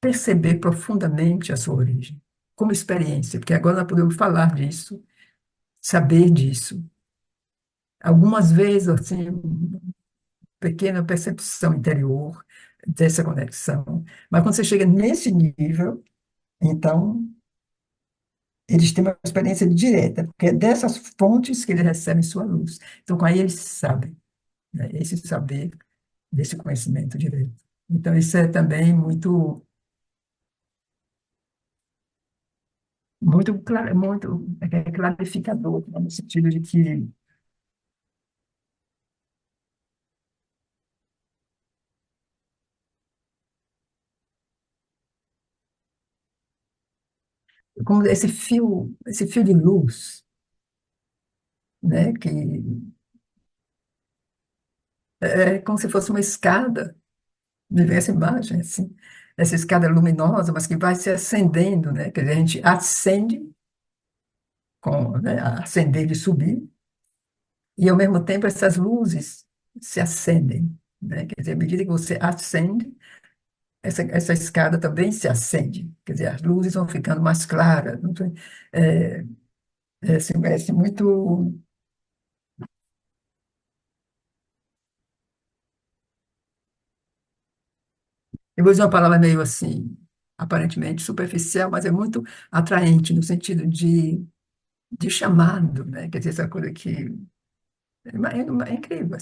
perceber profundamente a sua origem, como experiência, porque agora nós podemos falar disso, saber disso. Algumas vezes, assim, pequena percepção interior dessa conexão. Mas quando você chega nesse nível, então eles têm uma experiência direta, porque é dessas fontes que eles recebem sua luz. Então, com aí eles sabem, né? Esse saber desse conhecimento direto. Então, isso é também muito clarificador, né? No sentido de que, como esse fio de luz, né? Que é como se fosse uma escada, me vem essa imagem, assim, essa escada luminosa, mas que vai se acendendo, né? Que a gente acende, né, acender e subir, e ao mesmo tempo essas luzes se acendem, né? Quer dizer, à medida que você acende, essa escada também se acende, quer dizer, as luzes vão ficando mais claras. Não sei, É, assim, parece muito. Eu vou usar uma palavra meio assim, aparentemente superficial, mas é muito atraente no sentido de chamado, né? Quer dizer, essa coisa que é incrível,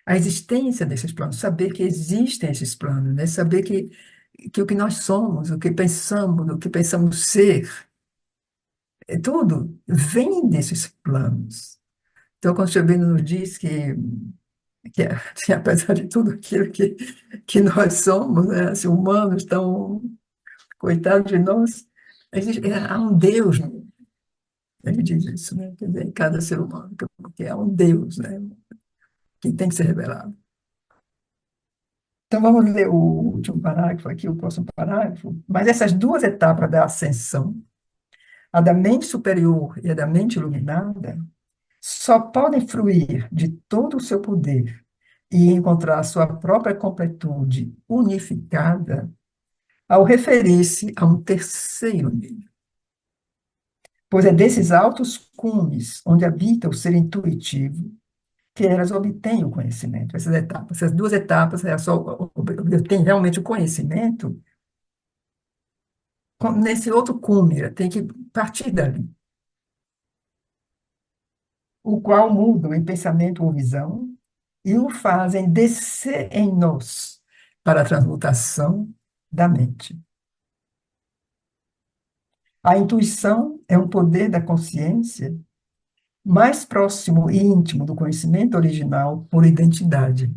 a existência desses planos, saber que existem esses planos, né? Saber que o que nós somos, o que pensamos ser, tudo vem desses planos. Então, quando o Chebino nos diz que apesar de tudo aquilo que nós somos, né, assim, humanos tão Coitado de nós. Há um Deus, né? Ele diz isso, né? Quer dizer, em cada ser humano, porque há um Deus, né? Que tem que ser revelado. Então, vamos ler o último parágrafo aqui, o próximo parágrafo. Mas essas duas etapas da ascensão, a da mente superior e a da mente iluminada, só podem fruir de todo o seu poder e encontrar a sua própria completude unificada ao referir-se a um terceiro nível. Pois é desses altos cumes onde habita o ser intuitivo que elas obtêm o conhecimento, essas etapas. Essas duas etapas, é só obtém realmente o conhecimento nesse outro cume, tem que partir dali, o qual mudam em pensamento ou visão e o fazem descer em nós para a transmutação da mente. A intuição é um poder da consciência mais próximo e íntimo do conhecimento original por identidade,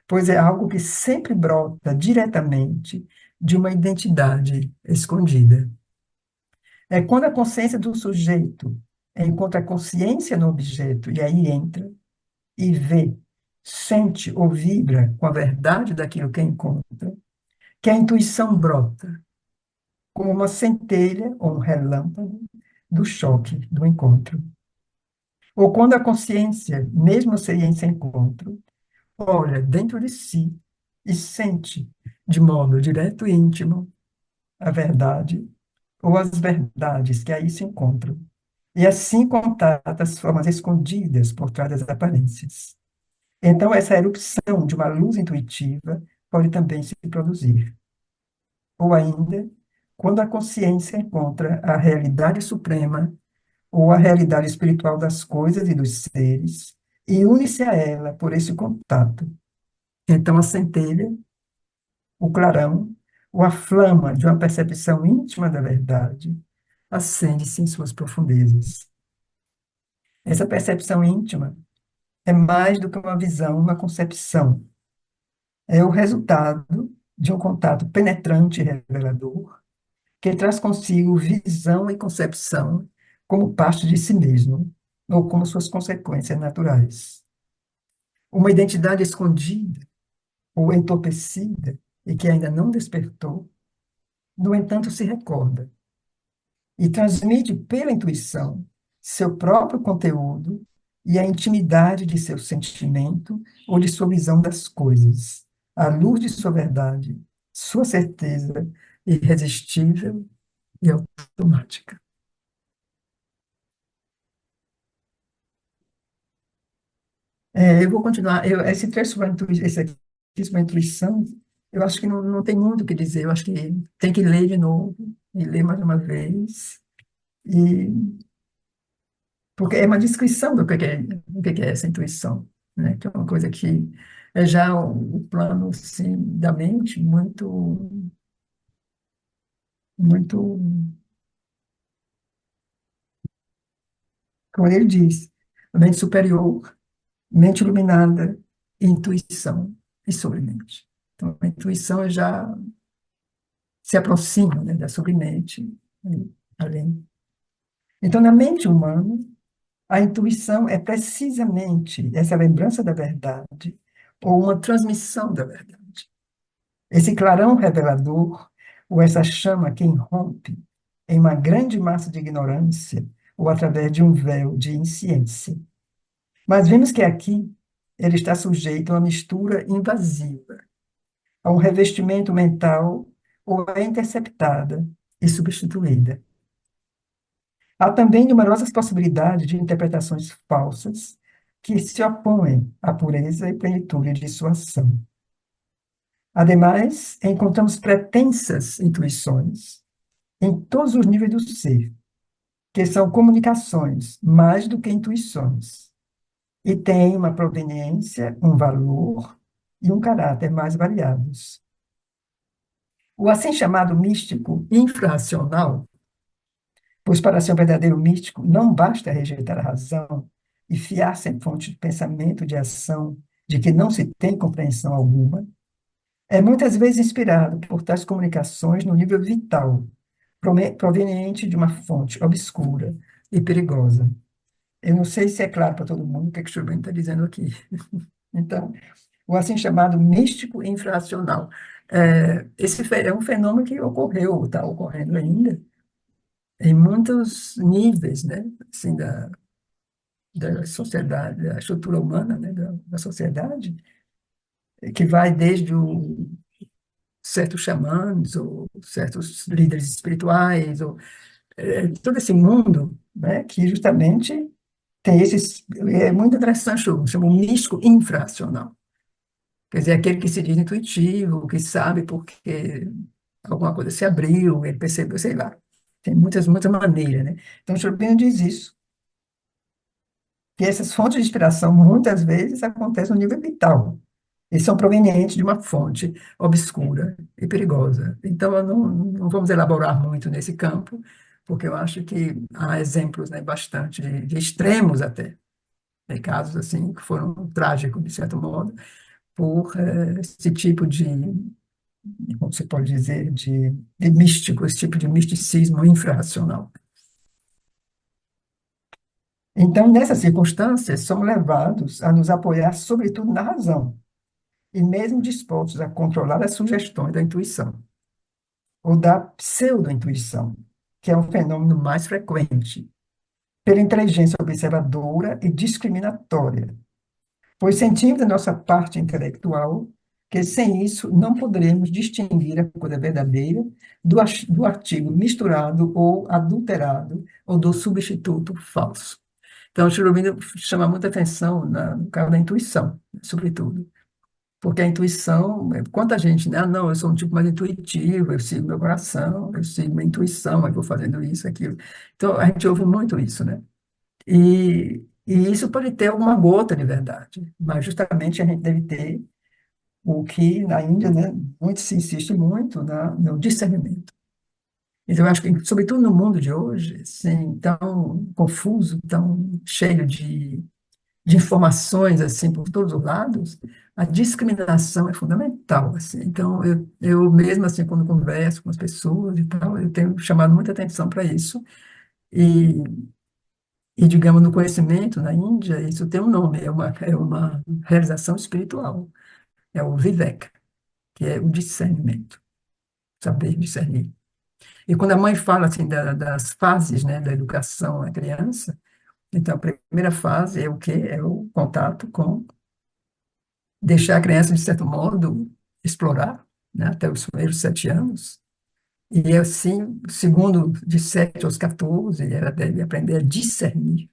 pois é algo que sempre brota diretamente de uma identidade escondida. É quando a consciência do sujeito encontra a consciência no objeto e aí entra e vê, sente ou vibra com a verdade daquilo que encontra, que a intuição brota, como uma centelha ou um relâmpago do choque do encontro. Ou quando a consciência, mesmo sem esse encontro, olha dentro de si e sente, de modo direto e íntimo, a verdade ou as verdades que aí se encontram, e assim contata as formas escondidas por trás das aparências. Então, essa erupção de uma luz intuitiva pode também se produzir. Ou ainda, quando a consciência encontra a realidade suprema ou a realidade espiritual das coisas e dos seres e une-se a ela por esse contato. Então, a centelha, o clarão, ou a flama de uma percepção íntima da verdade acende-se em suas profundezas. Essa percepção íntima é mais do que uma visão, uma concepção. É o resultado de um contato penetrante e revelador que traz consigo visão e concepção como parte de si mesmo, ou como suas consequências naturais. Uma identidade escondida ou entorpecida e que ainda não despertou, no entanto, se recorda e transmite pela intuição seu próprio conteúdo e a intimidade de seu sentimento ou de sua visão das coisas, a luz de sua verdade, sua certeza irresistível e automática. Eu vou continuar. Esse trecho sobre esse aqui sobre a intuição, eu acho que não tem muito o que dizer. Eu acho que tem que ler de novo e ler mais uma vez. E porque é uma descrição do que é essa intuição, né? Que é uma coisa que é já o plano assim, da mente muito, como ele diz, mente superior, mente iluminada, intuição e sobremente. Então, a intuição já se aproxima, né, da sobremente, e além. Então, na mente humana, a intuição é precisamente essa lembrança da verdade ou uma transmissão da verdade. Esse clarão revelador, ou essa chama que irrompe em uma grande massa de ignorância, ou através de um véu de insciência. Mas vemos que aqui ele está sujeito a uma mistura invasiva, a um revestimento mental, ou é interceptada e substituída. Há também numerosas possibilidades de interpretações falsas que se opõem à pureza e plenitude de sua ação. Ademais, encontramos pretensas intuições em todos os níveis do ser, que são comunicações mais do que intuições, e têm uma proveniência, um valor e um caráter mais variados. O assim chamado místico infraracional, pois para ser um verdadeiro místico não basta rejeitar a razão e fiar-se em fonte de pensamento, de ação, de que não se tem compreensão alguma, É muitas vezes inspirado por tais comunicações no nível vital, proveniente de uma fonte obscura e perigosa. Eu não sei se é claro para todo mundo o que é que o Chubin está dizendo aqui. Então, o assim chamado místico infracional. Esse é um fenômeno que ocorreu, está ocorrendo ainda, em muitos níveis, né? Assim, da sociedade, da estrutura humana, né? Da sociedade, que vai desde certos xamãs, ou certos líderes espirituais, ou todo esse mundo, né? Que justamente tem esses. É muito interessante, chama o místico infracional. Quer dizer, aquele que se diz intuitivo, que sabe porque alguma coisa se abriu, ele percebeu, sei lá. Tem muitas maneiras, né? Então, Chopin diz isso, que essas fontes de inspiração, muitas vezes, acontecem no nível vital. E são provenientes de uma fonte obscura e perigosa. Então, não vamos elaborar muito nesse campo, porque eu acho que há exemplos, né, bastante de extremos até, né, casos assim que foram trágicos, de certo modo, por esse tipo de, como se pode dizer, de místico, esse tipo de misticismo infrarracional. Então, nessas circunstâncias, somos levados a nos apoiar, sobretudo, na razão, e mesmo dispostos a controlar as sugestões da intuição, ou da pseudo-intuição, que é um fenômeno mais frequente, pela inteligência observadora e discriminatória, pois sentimos da nossa parte intelectual que sem isso não poderemos distinguir a coisa verdadeira do artigo misturado ou adulterado ou do substituto falso. Então, o Chirubino chama muita atenção no caso da intuição, sobretudo. Porque a intuição, quanta gente, né? Ah, não, eu sou um tipo mais intuitivo, eu sigo meu coração, eu sigo minha intuição, eu vou fazendo isso, aquilo. Então, a gente ouve muito isso, né? E isso pode ter alguma gota de verdade, mas justamente a gente deve ter o que na Índia, né, muito se insiste muito no discernimento. Então, eu acho que, sobretudo no mundo de hoje, assim, tão confuso, tão cheio de informações assim por todos os lados, a discriminação é fundamental, assim. Então, eu mesmo assim quando converso com as pessoas e tal, eu tenho chamado muita atenção para isso e, digamos no conhecimento na Índia isso tem um nome, é uma realização espiritual, é o Viveka, que é o discernimento, saber discernir. E quando a mãe fala assim das fases, né, da educação à criança, então a primeira fase é o quê? É o contato com deixar a criança, de certo modo, explorar, né, até os primeiros 7 anos. E assim, segundo, de 7 aos 14, ela deve aprender a discernir.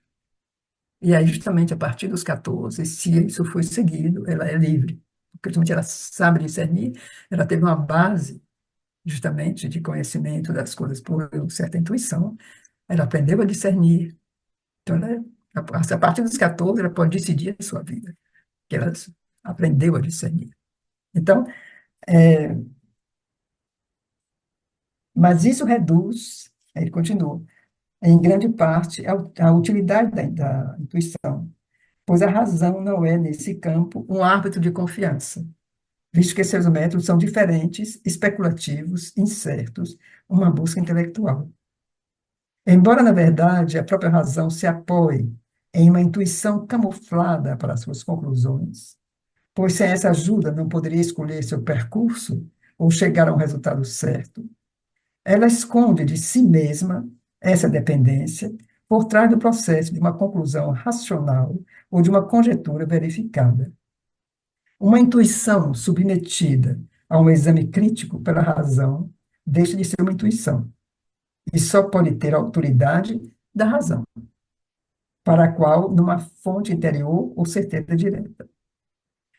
E aí, justamente a partir dos 14, se isso foi seguido, ela é livre. Porque justamente ela sabe discernir, ela teve uma base, justamente, de conhecimento das coisas por certa intuição, ela aprendeu a discernir. Então, a partir dos 14, ela pode decidir a sua vida, que ela aprendeu a discernir. Então, é, mas isso reduz, ele continua, em grande parte, a utilidade da intuição, pois a razão não é, nesse campo, um árbitro de confiança, visto que seus métodos são diferentes, especulativos, incertos, uma busca intelectual. Embora, na verdade, a própria razão se apoie em uma intuição camuflada para suas conclusões, pois sem essa ajuda não poderia escolher seu percurso ou chegar a um resultado certo. Ela esconde de si mesma essa dependência por trás do processo de uma conclusão racional ou de uma conjetura verificada. Uma intuição submetida a um exame crítico pela razão deixa de ser uma intuição e só pode ter autoridade da razão, para a qual numa fonte interior ou certeza direta.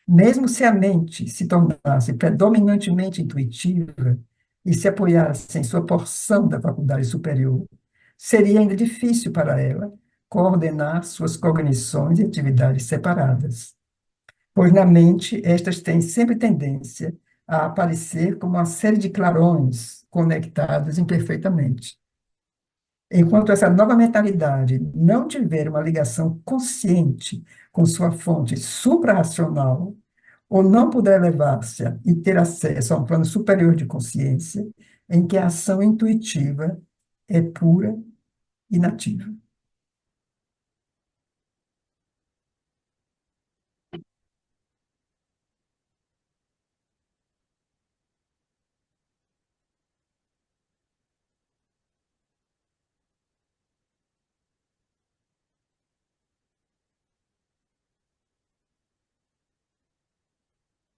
Mesmo se a mente se tornasse predominantemente intuitiva e se apoiasse em sua porção da faculdade superior, seria ainda difícil para ela coordenar suas cognições e atividades separadas, pois na mente estas têm sempre tendência a aparecer como uma série de clarões conectados imperfeitamente. Enquanto essa nova mentalidade não tiver uma ligação consciente com sua fonte suprarracional, ou não puder levar-se e ter acesso a um plano superior de consciência em que a ação intuitiva é pura e nativa.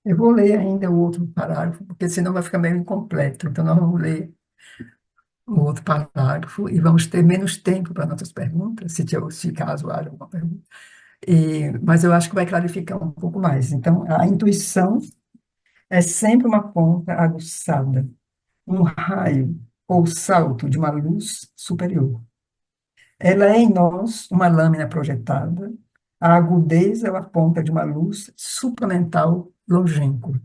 Eu vou ler ainda o outro parágrafo, porque senão vai ficar meio incompleto. Então, nós vamos ler o outro parágrafo e vamos ter menos tempo para nossas perguntas, se caso haja alguma pergunta. Mas eu acho que vai clarificar um pouco mais. Então, a intuição é sempre uma ponta aguçada, um raio ou salto de uma luz superior. Ela é em nós uma lâmina projetada, a agudeza ou a ponta de uma luz supramental longínqua,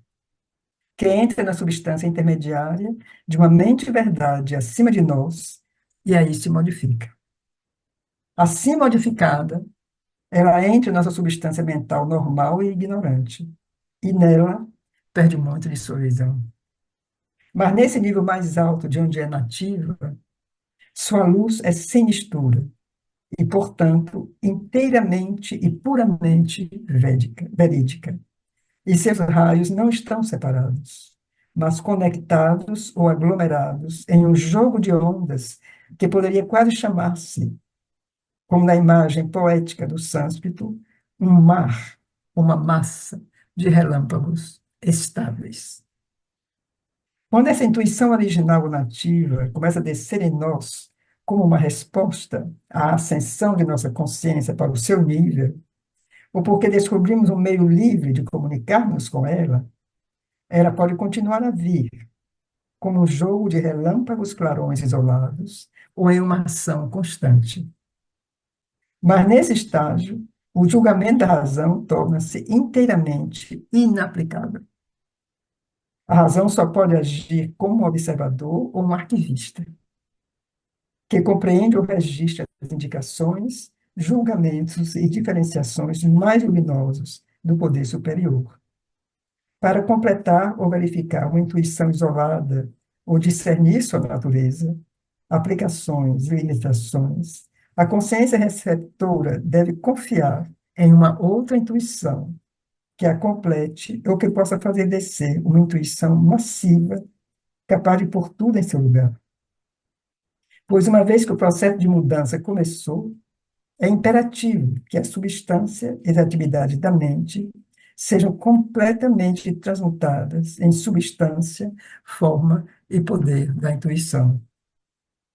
que entra na substância intermediária de uma mente-verdade acima de nós e aí se modifica. Assim modificada, ela entra em nossa substância mental normal e ignorante, e nela perde muito de sua visão. Mas nesse nível mais alto, de onde é nativa, sua luz é sem mistura e, portanto, inteiramente e puramente verídica. E seus raios não estão separados, mas conectados ou aglomerados em um jogo de ondas que poderia quase chamar-se, como na imagem poética do sânscrito, um mar, uma massa de relâmpagos estáveis. Quando essa intuição original ou nativa começa a descer em nós como uma resposta à ascensão de nossa consciência para o seu nível, ou porque descobrimos um meio livre de comunicarmos com ela, ela pode continuar a vir como um jogo de relâmpagos clarões isolados ou em uma ação constante. Mas nesse estágio, o julgamento da razão torna-se inteiramente inaplicável. A razão só pode agir como um observador ou um arquivista, que compreende ou registra as indicações, julgamentos e diferenciações mais luminosos do poder superior. Para completar ou verificar uma intuição isolada ou discernir sua natureza, aplicações e limitações, a consciência receptora deve confiar em uma outra intuição que a complete ou que possa fazer descer uma intuição massiva capaz de pôr tudo em seu lugar. Pois uma vez que o processo de mudança começou, é imperativo que a substância e as atividades da mente sejam completamente transmutadas em substância, forma e poder da intuição.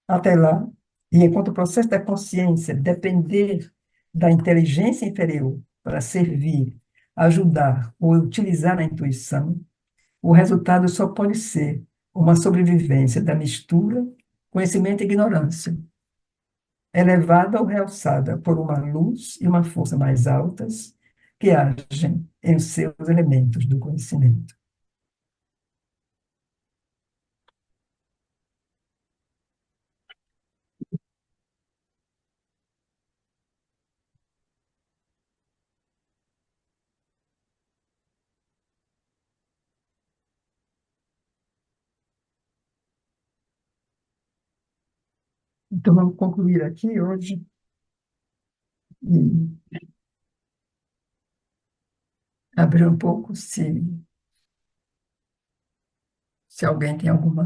Até lá, e enquanto o processo da consciência depender da inteligência inferior para servir, ajudar ou utilizar a intuição, o resultado só pode ser uma sobrevivência da mistura, conhecimento e ignorância, elevada ou realçada por uma luz e uma força mais altas que agem em seus elementos do conhecimento. Então, vamos concluir aqui hoje e abrir um pouco se alguém tem alguma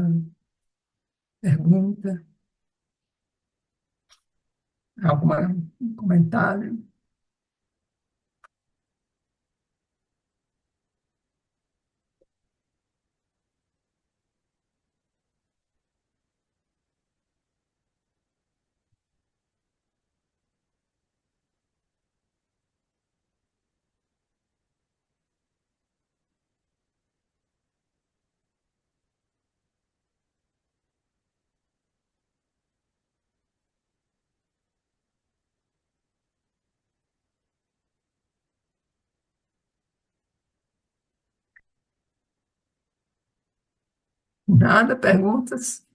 pergunta, algum comentário. Nada, perguntas?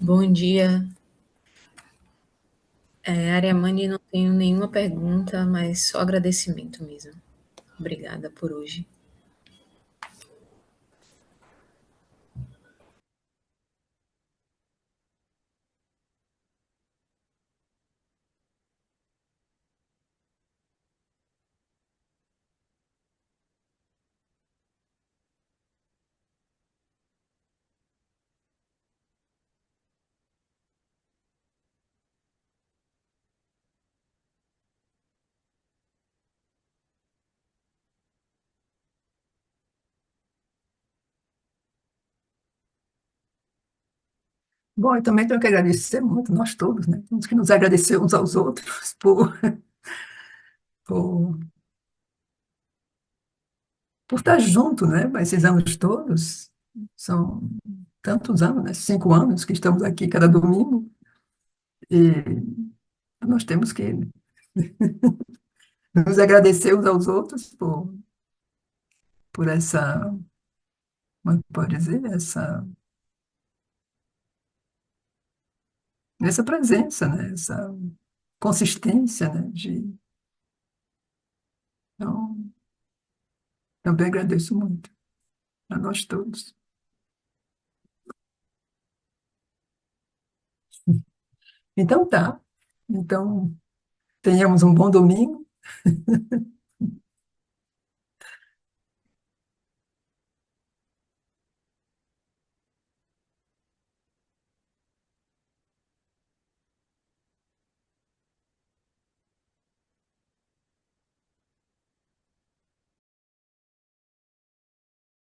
Bom dia. Ariamani, não tenho nenhuma pergunta, mas só agradecimento mesmo. Obrigada por hoje. Bom, eu também tenho que agradecer muito, nós todos, né? Temos que nos agradecer uns aos outros por, por estar junto, né? Esses anos todos, são tantos anos, né? 5 anos que estamos aqui cada domingo, e nós temos que nos agradecer uns aos outros por essa, como é que pode dizer, essa presença, né? Essa consistência, né? Então, também agradeço muito a nós todos. Então tá. Então, tenhamos um bom domingo